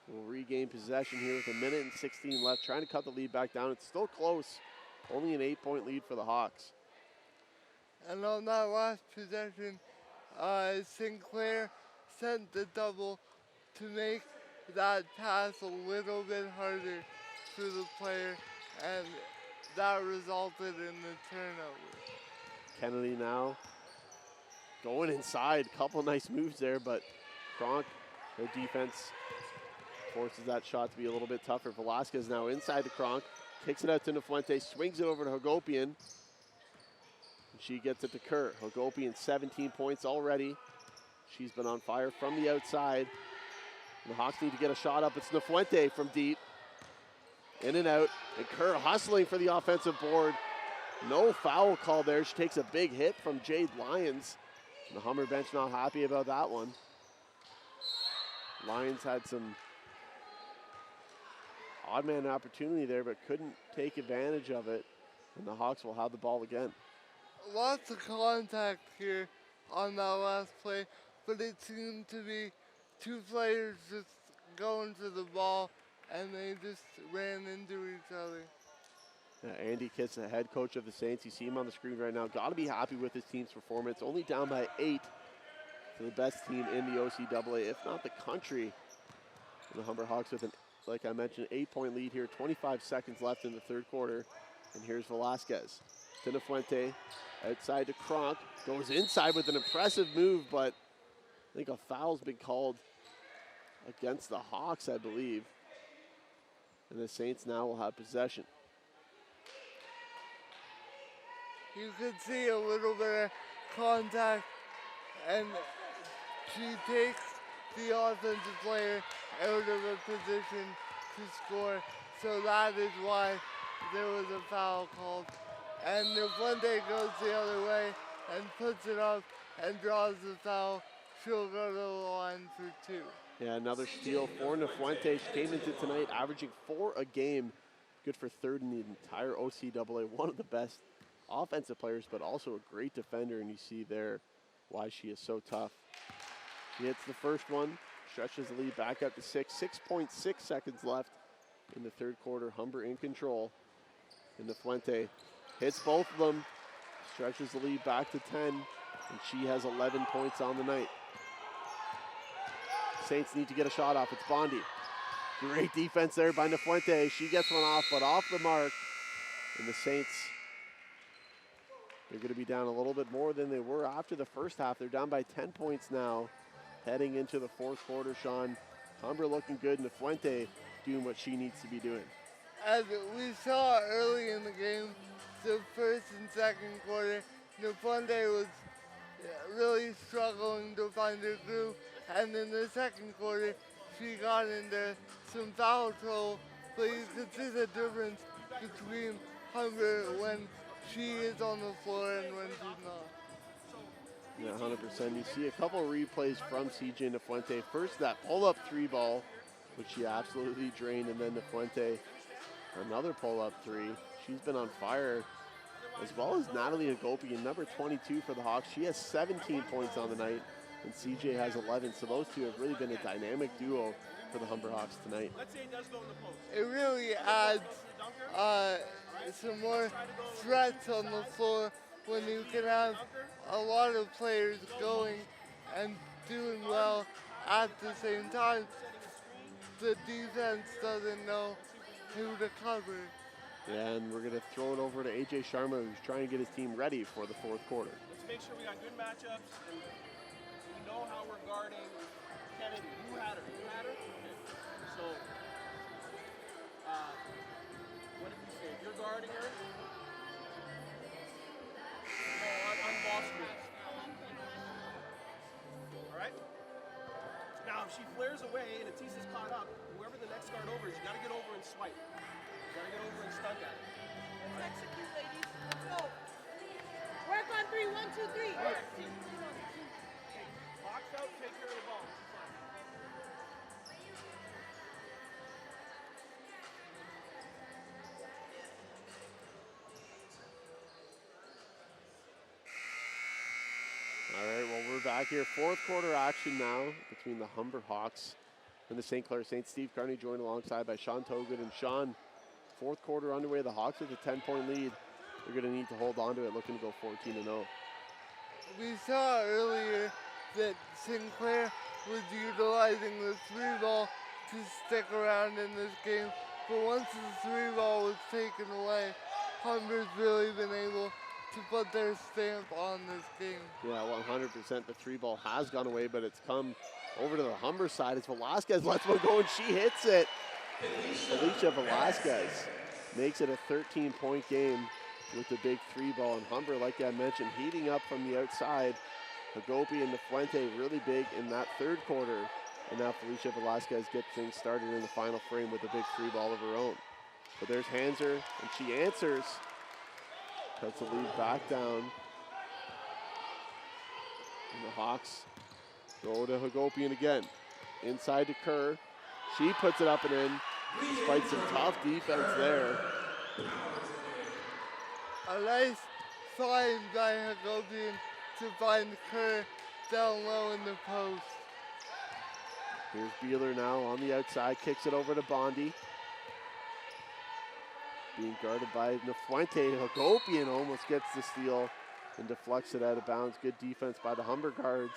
will regain possession here with a minute and 16 left, trying to cut the lead back down. It's still close, only an 8-point lead for the Hawks. And on that last possession, Sinclair sent the double to make that pass a little bit harder for the player, and that resulted in the turnover. Kennedy now going inside. Couple nice moves there, but Kronk, her defense forces that shot to be a little bit tougher. Velasquez now inside the Kronk, kicks it out to Nafuente, swings it over to Hagopian. She gets it to Kerr. Hagopian 17 points already. She's been on fire from the outside. The Hawks need to get a shot up. It's Nafuente from deep. In and out. And Kerr hustling for the offensive board. No foul call there. She takes a big hit from Jade Lyons. And the Humber bench not happy about that one. Lyons had some odd man opportunity there, but couldn't take advantage of it. And the Hawks will have the ball again. Lots of contact here on that last play, but it seemed to be 2 players just going for the ball, and they just ran into each other. Andy Kitts, the head coach of the Saints, you see him on the screen right now. Got to be happy with his team's performance. Only down by 8 to the best team in the OCAA, if not the country. And the Humber Hawks with, like I mentioned, 8-point lead here. 25 seconds left in the third quarter. And here's Velasquez. To Nafuente, outside to Kronk. Goes inside with an impressive move, but I think a foul's been called against the Hawks, I believe. And the Saints now will have possession. You could see a little bit of contact, and she takes the offensive player out of a position to score. So that is why there was a foul called. And Nafuente goes the other way and puts it up and draws the foul. She'll go to the line for 2. Yeah, another steal for Nafuente. She came into tonight averaging 4 a game. Good for 3rd in the entire OCAA. One of the best offensive players, but also a great defender. And you see there why she is so tough. She hits the first one, stretches the lead back up to 6. 6.6 seconds left in the third quarter. Humber in control. And Nafuente hits both of them, stretches the lead back to 10, and she has 11 points on the night. Saints need to get a shot off. It's Bondi. Great defense there by Nafuente. She gets one off, but off the mark. And the Saints, they're going to be down a little bit more than they were after the first half. They're down by 10 points now, heading into the fourth quarter, Sean. Humber looking good. Nafuente doing what she needs to be doing. As we saw early in the game, the first and second quarter, Nafuente was really struggling to find her groove. And in the second quarter, she got into some foul trouble but you can see the difference between Humber when she is on the floor and when she's not. Yeah, 100%. You see a couple replays from CJ Nafuente. First, that pull-up three ball, which she absolutely drained, and then Nafuente, another pull-up three. She's been on fire, as well as Natalie Agopian, number 22 for the Hawks. She has 17 points on the night, and CJ has 11. So those two have really been a dynamic duo for the Humber Hawks tonight. It really adds some more threats on the floor when you can have a lot of players going and doing well at the same time. The defense doesn't know who to cover. Yeah, and we're going to throw it over to AJ Sharma, who's trying to get his team ready for the fourth quarter. Let's make sure we got good matchups and we know how we're guarding Kennedy. Who had her? You had her? Okay. So, what did we say? If you're guarding her, on ball screens. All right? Now, if she flares away and Atissa's caught up, whoever the next guard over is, you got to get over and swipe. You got to get over and stunt at it. Let's execute, ladies. Let's go. Work on 3. 1, 2, 3. Box out, take care of the ball. All right, well, we're back here. Fourth quarter action now between the Humber Hawks and the St. Clair Saints. Steve Carney joined alongside by Sean Togut. And Sean, fourth quarter underway. The Hawks with a 10-point lead. They're going to need to hold on to it, looking to go 14-0. We saw earlier that Sinclair was utilizing the three ball to stick around in this game, but once the three ball was taken away, Humber's really been able to put their stamp on this game. Yeah, 100%. The three ball has gone away, but it's come over to the Humber side as Velasquez lets one go and she hits it. Alicia Velasquez makes it a 13-point game with the big three ball. And Humber, like I mentioned, heating up from the outside. Hagopi and Nafuente really big in that third quarter. And now Felicia Velasquez gets things started in the final frame with a big three ball of her own. But there's Hanser, and she answers. Cuts the lead back down. And the Hawks go to Hagopian again. Inside to Kerr. She puts it up and in, despite some tough defense there. A nice find by Hagopian to find Kerr down low in the post. Here's Beeler now on the outside, kicks it over to Bondi. Being guarded by Nafuente. Hagopian almost gets the steal and deflects it out of bounds. Good defense by the Humber guards.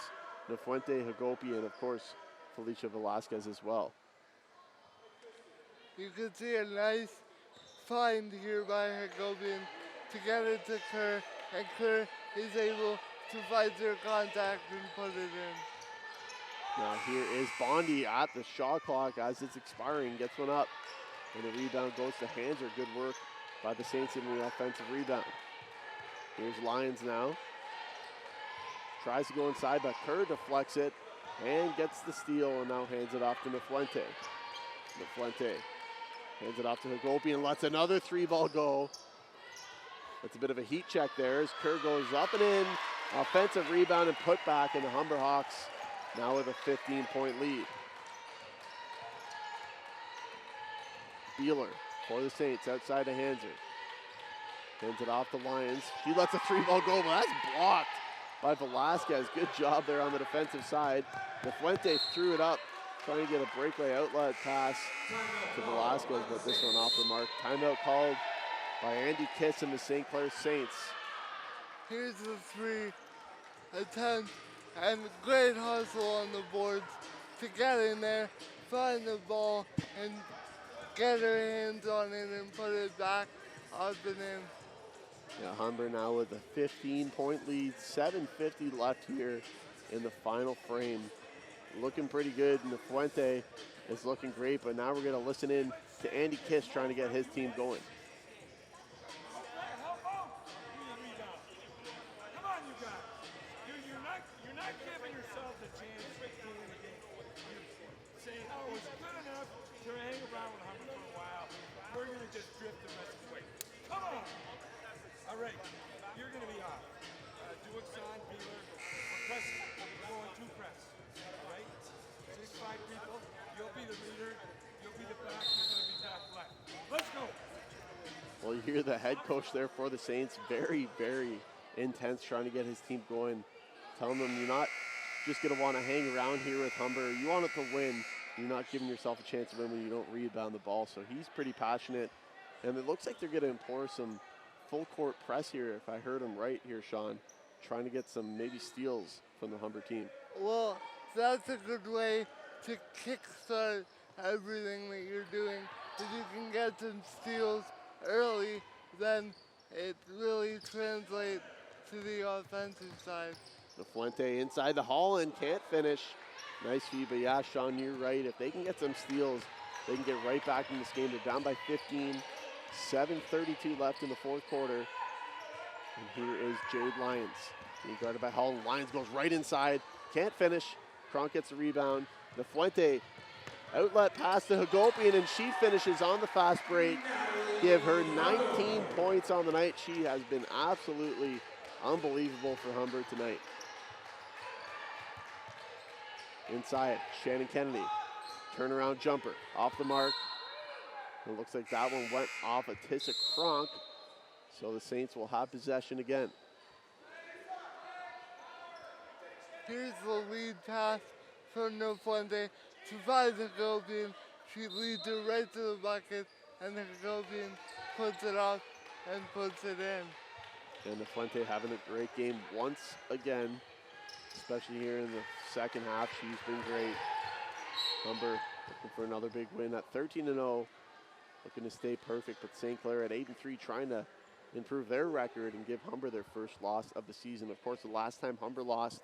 Nafuente, Hagopian, of course, Felicia Velasquez as well. You can see a nice find here by Hagopian to get it to Kerr, and Kerr is able to fight their contact and put it in. Now here is Bondi at the shot clock as it's expiring, gets one up. And the rebound goes to Hanser. Good work by the Saints in the offensive rebound. Here's Lyons now. Tries to go inside, but Kerr deflects it and gets the steal and now hands it off to Nafuente. Nafuente hands it off to Hagopi and lets another three ball go. That's a bit of a heat check there as Kerr goes up and in. Offensive rebound and put back, and the Humber Hawks now with a 15-point lead. Beeler for the Saints outside to Hanser. Hands it off the Lions. She lets a three ball go, but that's blocked by Velasquez. Good job there on the defensive side. Nafuente threw it up, trying to get a breakaway outlet pass to Velasquez, but this one off the mark. Timeout called by Andy Kiss and the St. Clair Saints. Here's the three attempt and great hustle on the boards to get in there, find the ball, and get her hands on it and put it back up and in. Yeah, Humber now with a 15-point lead, 7:50 left here in the final frame. Looking pretty good, and Nafuente is looking great, but now we're going to listen in to Andy Kiss trying to get his team going. Come on, you guys. You're not giving yourselves a chance to win the game. You say, oh, it's good enough to hang around with Humber for a while. just drift the rest of the way. Come on! All right, you're going to be off. Duixon, Beeler, or press. We're going to press. All right? 6-5 people. You'll be the leader. You'll be the back. You're going to be back left. Let's go! Well, you hear the head coach there for the Saints, very, very intense, trying to get his team going, telling them you're not just going to want to hang around here with Humber. You want it to win. You're not giving yourself a chance to win when you don't rebound the ball. So he's pretty passionate, and it looks like they're going to employ some full court press here, if I heard him right here, Sean, trying to get some maybe steals from the Humber team. Well, that's a good way to kickstart everything that you're doing. If you can get some steals early, then it really translates to the offensive side. Fuente inside the hall and can't finish. Nice feed, but yeah, Sean, you're right. If they can get some steals, they can get right back in this game. They're down by 15, 7:32 left in the fourth quarter. And here is Jade Lyons being guarded by Hall. Lyons goes right inside, can't finish. Kronk gets the rebound. Fuente outlet pass to Hagopian, and she finishes on the fast break. Give her 19 points on the night. She has been absolutely unbelievable for Humber tonight. Inside, Shannon Kennedy. Turnaround jumper, off the mark. It looks like that one went off a Tissa Kronk. So the Saints will have possession again. Here's the lead pass from Fuente to find Hagopian. She leads it right to the bucket, and Hagopian puts it off and puts it in. And Fuente having a great game once again, especially here in the second half. She's been great. Humber looking for another big win at 13-0, looking to stay perfect, but St. Clair at 8-3, trying to improve their record and give Humber their first loss of the season. Of course, the last time Humber lost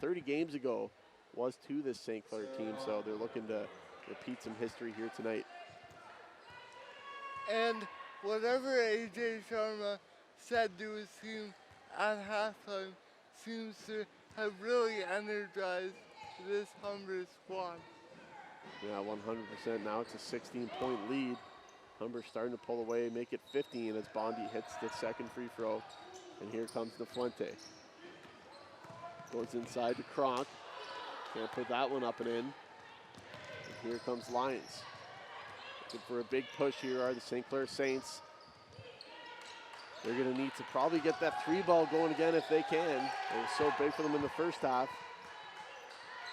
30 games ago was to this St. Clair team, so they're looking to repeat some history here tonight. And whatever AJ Sharma said to his team at halftime seems to have really energized this Humber squad. Yeah, 100%. Now it's a 16-point lead. Humber starting to pull away, make it 15 as Bondi hits the second free throw. And here comes Fuente. Goes inside to Kronk. Can't put that one up and in. And here comes Lyons. Looking for a big push here are the St. Clair Saints. They're going to need to probably get that three ball going again if they can. It was so big for them in the first half.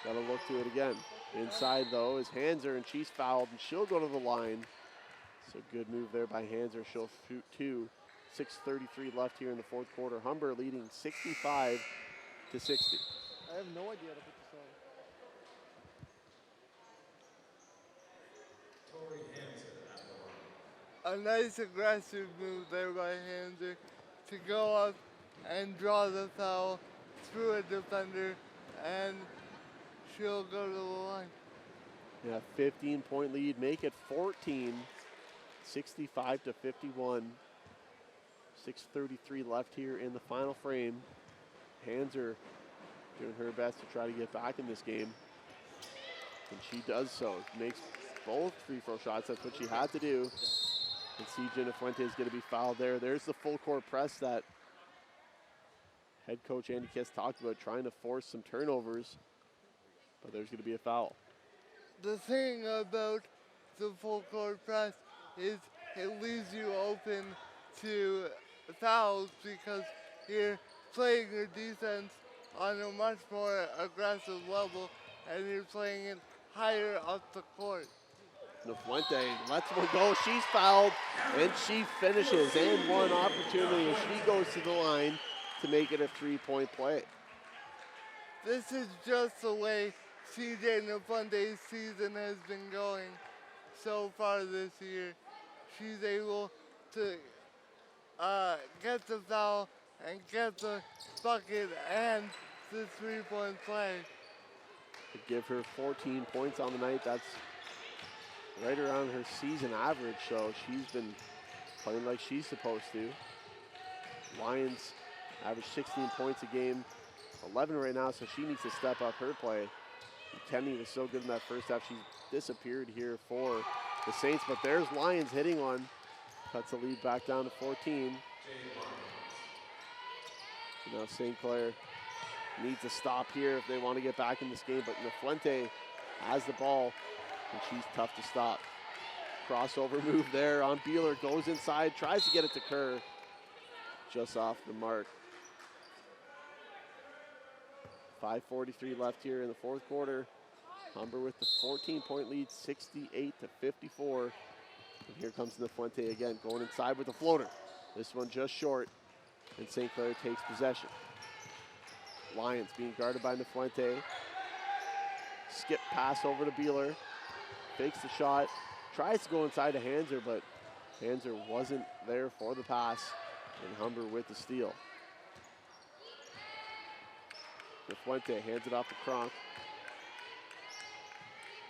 Got to look to it again. Inside, though, is Hanser, and she's fouled, and she'll go to the line. So good move there by Hanser. She'll shoot two. 6:33 left here in the fourth quarter. Humber leading 65-60. I have no idea how to put this on. A nice aggressive move there by Hanser to go up and draw the foul through a defender, and she'll go to the line. Yeah, 15-point lead, make it 14, 65-51. 6:33 left here in the final frame. Hanser doing her best to try to get back in this game, and she does so. Makes both free throw shots. That's what she had to do. And CJ Fuente is going to be fouled there. There's the full court press that head coach Andy Kiss talked about, trying to force some turnovers, but there's going to be a foul. The thing about the full court press is it leaves you open to fouls because you're playing your defense on a much more aggressive level and you're playing it higher up the court. Fuente lets one go. She's fouled, and she finishes. And one opportunity, and she goes to the line to make it a three-point play. This is just the way CJ Nafunde's season has been going so far this year. She's able to get the foul and get the bucket and the three-point play. To give her 14 points on the night, that's right around her season average, so she's been playing like she's supposed to. Lions average 16 points a game, 11 right now, so she needs to step up her play. And Kenny was so good in that first half, she's disappeared here for the Saints, but there's Lions hitting one. Cuts the lead back down to 14. So now St. Clair needs a stop here if they want to get back in this game, but Nafuente has the ball, and she's tough to stop. Crossover move there on Beeler, goes inside, tries to get it to Kerr, just off the mark. 5:43 left here in the fourth quarter. Humber with the 14-point lead, 68-54. And here comes Nafuente again, going inside with the floater. This one just short, and St. Clair takes possession. Lions being guarded by Nafuente. Skip pass over to Beeler. Fakes the shot. Tries to go inside to Hanser, but Hanser wasn't there for the pass. And Humber with the steal. Nafuente hands it off to Kronk.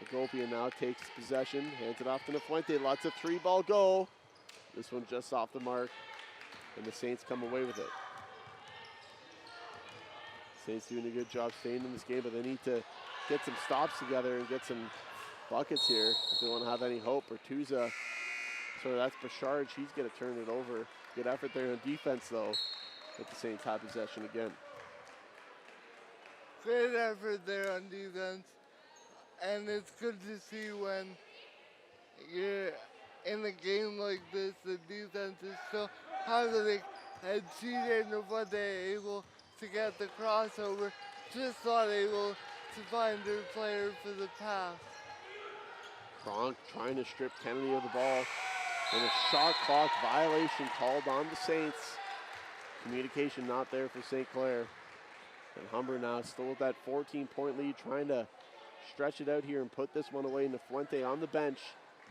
Hagopian now takes possession. Hands it off to Nafuente. Lots of three-ball go. This one just off the mark. And the Saints come away with it. Saints doing a good job staying in this game, but they need to get some stops together and get some buckets here if they want to have any hope. Bertuzza, so that's Bouchard. She's going to turn it over. Good effort there on defense, though, but the Saints have possession again. Great effort there on defense. And it's good to see when you're in a game like this, the defense is so positive, and CJ Nafuente able to get the crossover, just not able to find her player for the pass. Kronk trying to strip Kennedy of the ball, and a shot clock violation called on the Saints. Communication not there for St. Clair. And Humber now still with that 14-point lead, trying to stretch it out here and put this one away. Nafuente on the bench,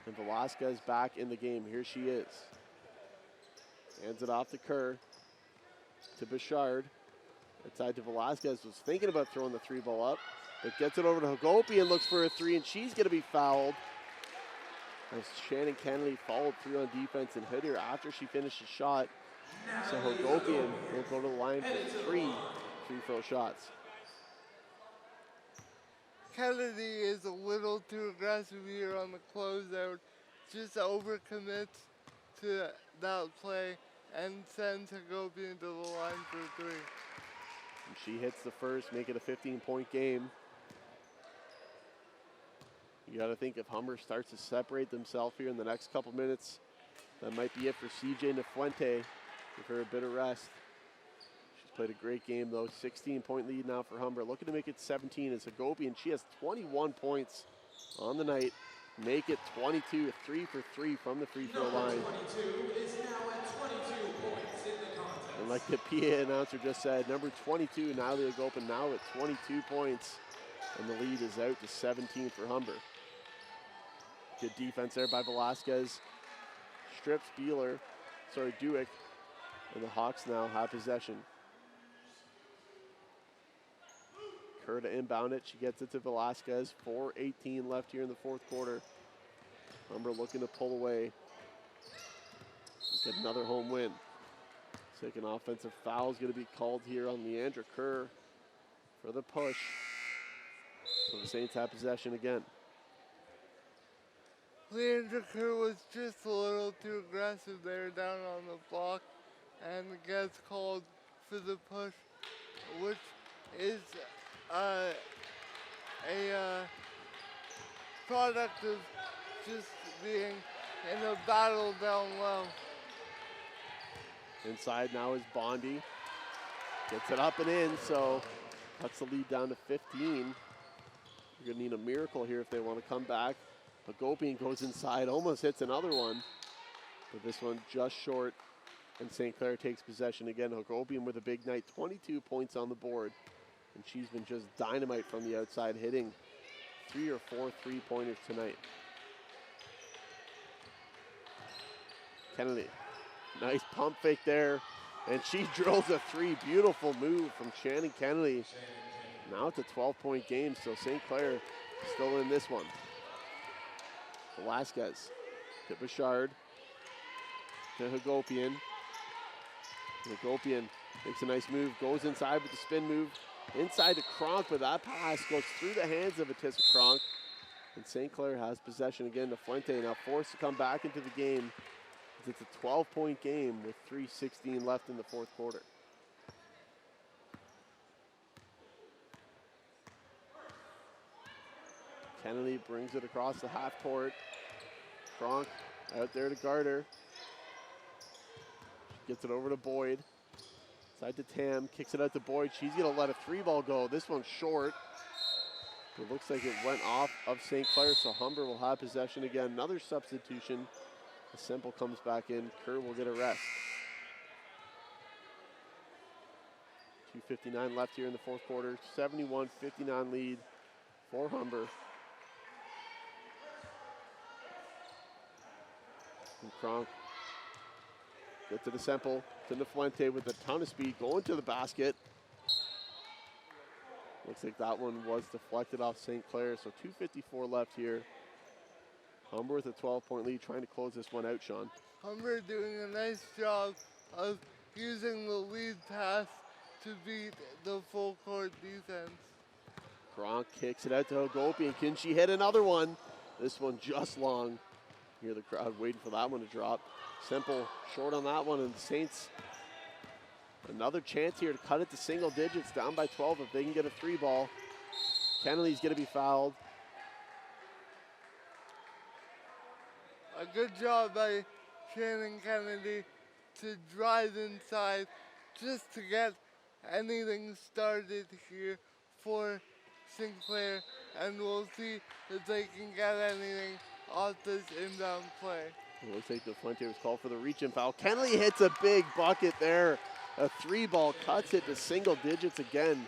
and Velasquez back in the game. Here she is. Hands it off to Kerr, to Bouchard. Inside to Velasquez, was thinking about throwing the three ball up, but gets it over to Hagopian, looks for a three, and she's going to be fouled. As Shannon Kennedy followed through on defense and hit her after she finished the shot. So Hagopian will go to the line for three free throw shots. Kennedy is a little too aggressive here on the closeout. Just overcommits to that play and sends Hagopian to the line for three. And she hits the first, make it a 15-point game. You got to think if Humber starts to separate themselves here in the next couple minutes, that might be it for CJ Nafuente. Give her a bit of rest. She's played a great game, though. 16-point lead now for Humber. Looking to make it 17 as Hagopian. She has 21 points on the night. Make it 22, 3 for 3 from the free throw line. 22 is now at 22 points in the contest. And like the PA announcer just said, number 22, Natalie Hagopian, now at 22 points. And the lead is out to 17 for Humber. Good defense there by Velasquez. Strips Duick. And the Hawks now have possession. Kerr to inbound it. She gets it to Velasquez. 4:18 left here in the fourth quarter. Humber looking to pull away. Get another home win. Second offensive foul is going to be called here on Leandra Kerr for the push. So the Saints have possession again. Leandra Kerr was just a little too aggressive there down on the block and gets called for the push, which is a product of just being in a battle down low. Inside now is Bondi. Gets it up and in, so cuts the lead down to 15. You're going to need a miracle here if they want to come back. Hagopian goes inside, almost hits another one, but this one just short, and St. Clair takes possession again. Hagopian with a big night, 22 points on the board, and she's been just dynamite from the outside, hitting 3 or 4 three-pointers tonight. Kennedy, nice pump fake there, and she drills a three. Beautiful move from Shannon Kennedy. Now it's a 12-point game, so St. Clair still in this one. Velasquez to Bouchard, to Hagopian. Hagopian makes a nice move, goes inside with the spin move, inside to Kronk, but that pass goes through the hands of Atissa Kronk. And St. Clair has possession again. Nafuente now forced to come back into the game. It's a 12-point game with 3:16 left in the fourth quarter. Kennedy brings it across the half court. Kronk out there to guard her. Gets it over to Boyd. Side to Tam, kicks it out to Boyd. She's gonna let a 3-ball go. This one's short. It looks like it went off of St. Clair, so Humber will have possession again. Another substitution. Semple comes back in. Kerr will get a rest. 2:59 left here in the fourth quarter. 71-59 lead for Humber. And Kronk gets to the Semple, to Nefuente with a ton of speed, going to the basket. Looks like that one was deflected off St. Clair, so 2:54 left here. Humber with a 12-point lead, trying to close this one out, Sean. Humber doing a nice job of using the lead pass to beat the full court defense. Kronk kicks it out to Hagopian. Can she hit another one? This one just long. Hear the crowd waiting for that one to drop. Semple short on that one, and the Saints another chance here to cut it to single digits, down by 12 if they can get a 3-ball. Kennedy's gonna be fouled. A good job by Shannon Kennedy to drive inside just to get anything started here for Sinclair, and we'll see if they can get anything off this inbound play. It looks like Nefuente was called for the reach and foul. Kennedy hits a big bucket there. A 3-ball cuts it to single digits again.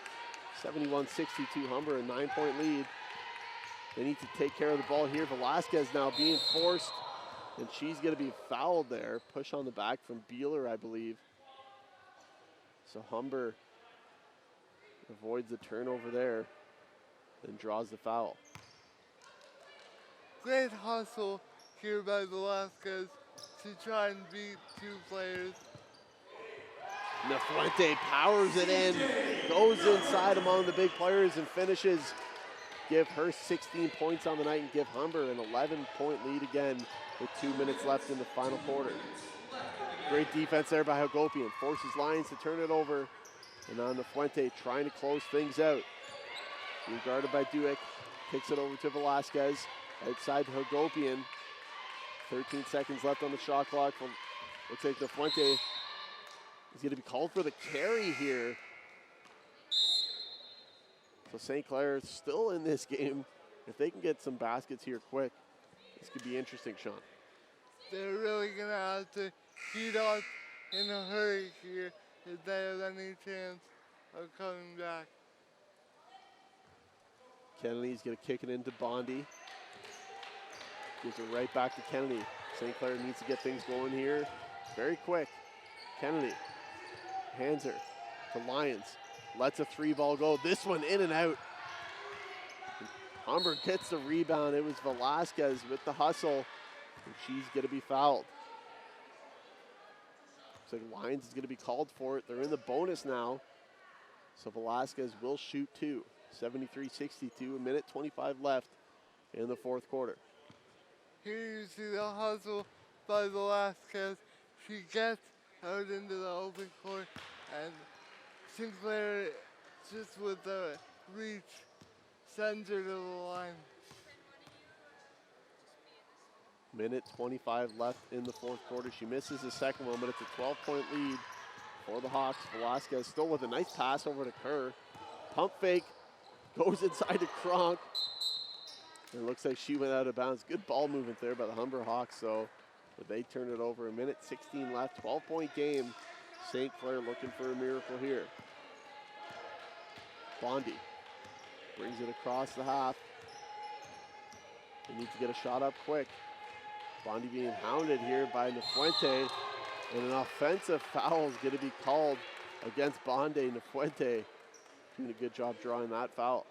71-62 Humber, a 9-point lead. They need to take care of the ball here. Velasquez now being forced, and she's going to be fouled there. Push on the back from Beeler, I believe. So Humber avoids the turnover there and draws the foul. Great hustle here by Velasquez to try and beat two players. Nefuente powers it in, goes inside among the big players and finishes. Give her 16 points on the night and give Humber an 11-point lead again with 2 minutes left in the final quarter. Great defense there by Hagopian. Forces Lions to turn it over. And now Nefuente trying to close things out. Being guarded by Duick. Kicks it over to Velasquez. Outside to Hagopian. 13 seconds left on the shot clock. Looks like Nefuente is going to be called for the carry here. So St. Clair is still in this game. If they can get some baskets here quick, this could be interesting, Sean. They're really going to have to heat up in a hurry here if they have any chance of coming back. Kennedy's going to kick it into Bondi. Gives it right back to Kennedy. St. Clair needs to get things going here very quick. Kennedy hands her to Lyons. Lets a 3-ball go. This one in and out. Humber gets the rebound. It was Velasquez with the hustle, and she's going to be fouled. So Lyons is going to be called for it. They're in the bonus now. So Velasquez will shoot two. 73-62, a minute 25 left in the fourth quarter. Here you see the hustle by Velasquez. She gets out into the open court, and Sinclair, just with the reach, sends her to the line. Minute 25 left in the fourth quarter. She misses the second one, but it's a 12-point lead for the Hawks. Velasquez still with a nice pass over to Kerr. Pump fake, goes inside to Kronk. It looks like she went out of bounds. Good ball movement there by the Humber Hawks, so but they turn it over. A minute 16 left, 12-point game. St. Clair looking for a miracle here. Bondi brings it across the half. They need to get a shot up quick. Bondi being hounded here by Nefuente, and an offensive foul is going to be called against Bondi. Nefuente doing a good job drawing that foul.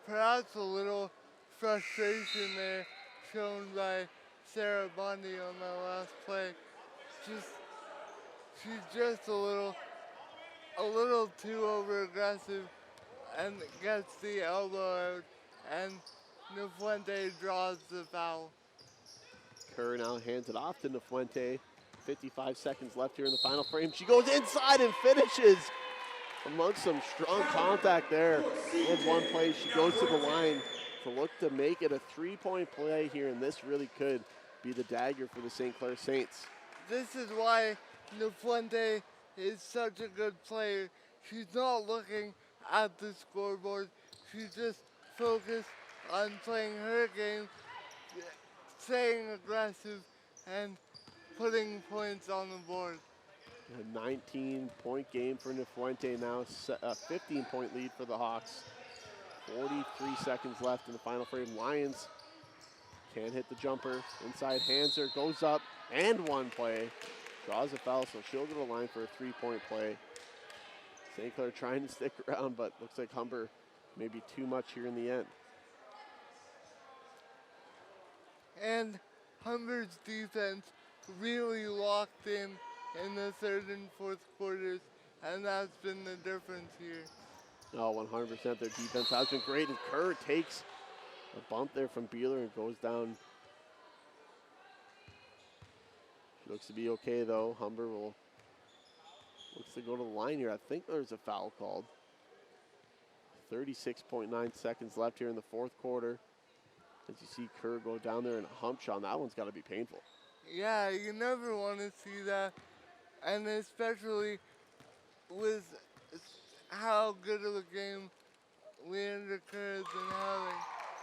Perhaps a little frustration there shown by Sarah Bondi on that last play. She's just a little too over aggressive and gets the elbow out, and Nefuente draws the foul. Kerr now hands it off to Nefuente. 55 seconds left here in the final frame. She goes inside and finishes amongst some strong contact there. And one play, she goes to the line to look to make it a 3-point play here, and this really could be the dagger for the St. Clair Saints. This is why Fuente is such a good player. She's not looking at the scoreboard. She's just focused on playing her game, staying aggressive, and putting points on the board. A 19-point game for Fuente now, a 15-point lead for the Hawks. 43 seconds left in the final frame. Lions can't hit the jumper. Inside Hanser goes up and one play. Draws a foul, so she'll go to the line for a 3-point play. St. Clair trying to stick around, but looks like Humber maybe too much here in the end. And Humber's defense really locked in the third and fourth quarters, and that's been the difference here. Oh, 100%. Their defense has been great, and Kerr takes a bump there from Beeler and goes down. Looks to be okay, though. Humber looks to go to the line here. I think there's a foul called. 36.9 seconds left here in the fourth quarter. As you see Kerr go down there and a hump shot, that one's got to be painful. Yeah, you never want to see that, and especially with how good of a game Leandra Kerr has been having.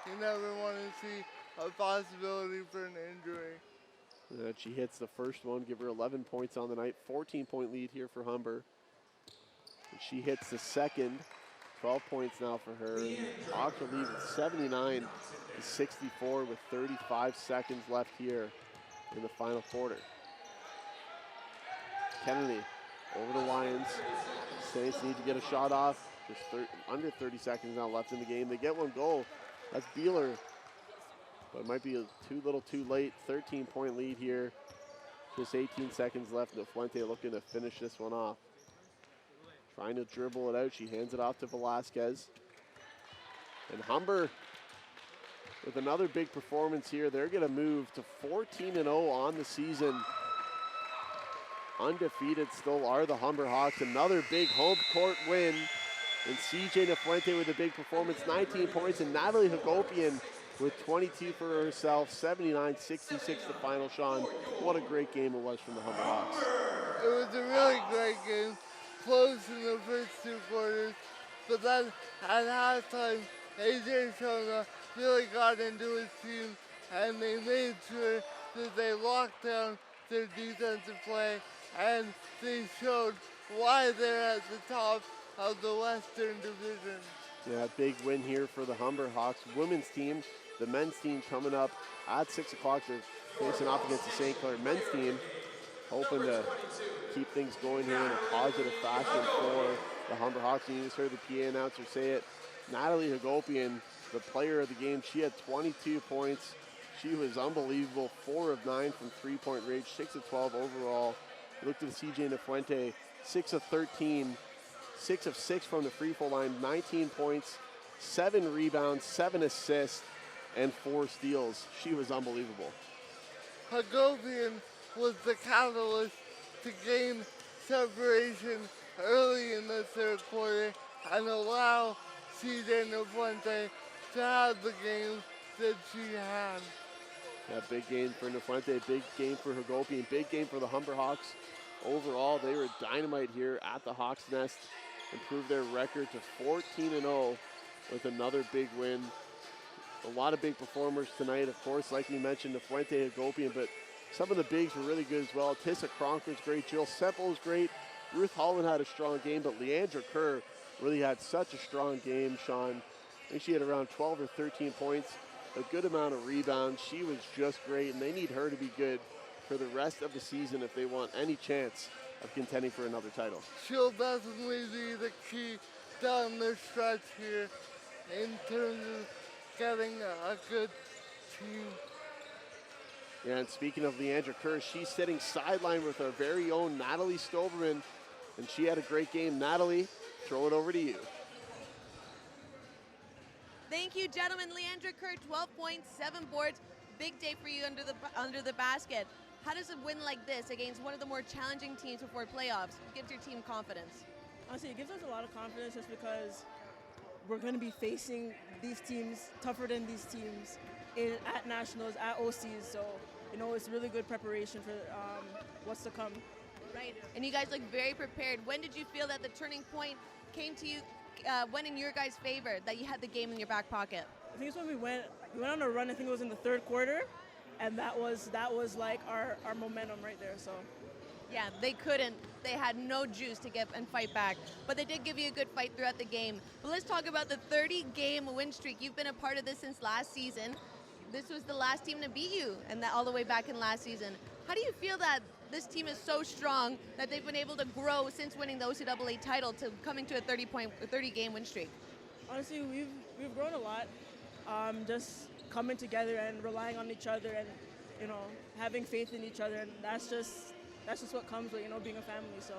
You never want to see a possibility for an injury. And she hits the first one, give her 11 points on the night. 14-point lead here for Humber. And she hits the second, 12 points now for her. Hawks will lead at 79 to 64 with 35 seconds left here in the final quarter. Kennedy over the Lions. Saints need to get a shot off. Just under 30 seconds now left in the game. They get one goal. That's Beeler. But it might be too late. 13-point lead here. Just 18 seconds left. Fuente looking to finish this one off. Trying to dribble it out. She hands it off to Velasquez. And Humber with another big performance here. They're going to move to 14-0 on the season. Undefeated still are the Humber Hawks. Another big home court win. And CJ Nafuente with a big performance, 19 points. And Natalie Hagopian with 22 for herself, 79-66 the final, Sean. What a great game it was from the Humber Hawks. It was a really great game, close in the first two quarters, but then at halftime, AJ Shona really got into his team, and they made sure that they locked down their defensive play, and they showed why they're at the top of the Western Division. Yeah, big win here for the Humber Hawks women's team. The men's team coming up at 6 o'clock. They're facing off against the St. Clair men's team, hoping to keep things going here in a positive fashion for the Humber Hawks. You just heard the PA announcer say it. Natalie Hagopian, the player of the game, she had 22 points. She was unbelievable. 4 of 9 from three-point range, 6 of 12 overall. You looked at CJ Nafuente, 6 of 13, 6 of 6 from the free throw line, 19 points, 7 rebounds, 7 assists, and 4 steals. She was unbelievable. Hagopian was the catalyst to gain separation early in the third quarter and allow CJ Nafuente to have the game that she had. Yeah, big game for Nafuente, big game for Hagopian, big game for the Humber Hawks. Overall, they were dynamite here at the Hawks Nest, improved their record to 14-0 with another big win. A lot of big performers tonight, of course, like we mentioned, Nafuente, Hagopian, but some of the bigs were really good as well. Tissa Cronker's great, Jill Semple's great, Ruth Holland had a strong game, but Leandra Kerr really had such a strong game, Sean. I think she had around 12 or 13 points, a good amount of rebounds. She was just great, and they need her to be good for the rest of the season if they want any chance of contending for another title. She'll definitely be the key down the stretch here in terms of getting a good team. Yeah, and speaking of Leandra Kerr, she's sitting sideline with our very own Natalie Stoberman, and she had a great game. Natalie, throw it over to you. Thank you, gentlemen. Leandra Kerr, 12 points, 7 boards. Big day for you under the basket. How does a win like this against one of the more challenging teams before playoffs gives your team confidence? Honestly, it gives us a lot of confidence just because we're going to be facing these teams tougher than these teams at nationals, at OCs. So, you know, it's really good preparation for what's to come. Right, and you guys look very prepared. When did you feel that the turning point came to you, went in your guys' favor, that you had the game in your back pocket? I think it's when we went on a run. I think it was in the third quarter, and that was like our momentum right there. So. Yeah, they couldn't. They had no juice to get and fight back. But they did give you a good fight throughout the game. But let's talk about the 30-game win streak. You've been a part of this since last season. This was the last team to beat you, and that all the way back in last season. How do you feel that this team is so strong that they've been able to grow since winning the OCAA title to coming to a 30-game win streak? Honestly, we've grown a lot. Just coming together and relying on each other, and you know, having faith in each other, and that's just what comes with, you know, being a family. So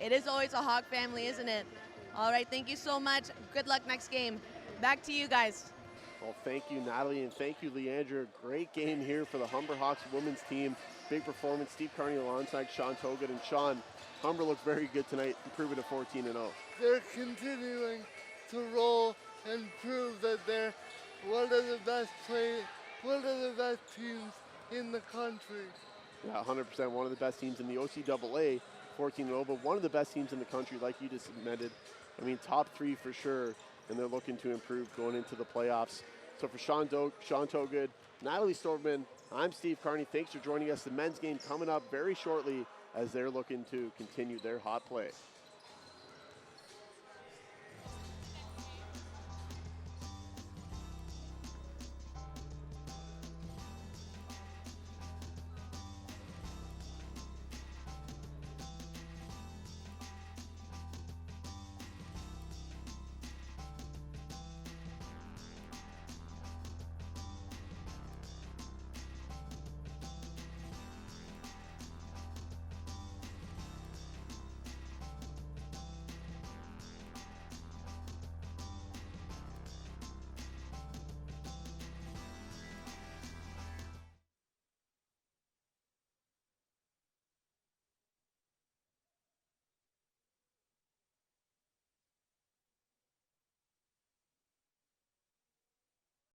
it is always a Hawk family, isn't it? All right, thank you so much. Good luck next game. Back to you guys. Well, thank you, Natalie, and thank you, Leandra. Great game here for the Humber Hawks women's team. Big performance. Steve Carney alongside Sean Togut. And Sean, Humber looked very good tonight, improving to 14-0. They're continuing to roll and prove that they're one of the best teams in the country. Yeah, 100%. One of the best teams in the OCAA, 14-0, but one of the best teams in the country, like you just admitted. I mean, top 3 for sure, and they're looking to improve going into the playoffs. So for Sean Togut, Natalie Storman, I'm Steve Carney. Thanks for joining us. The men's game coming up very shortly as they're looking to continue their hot play.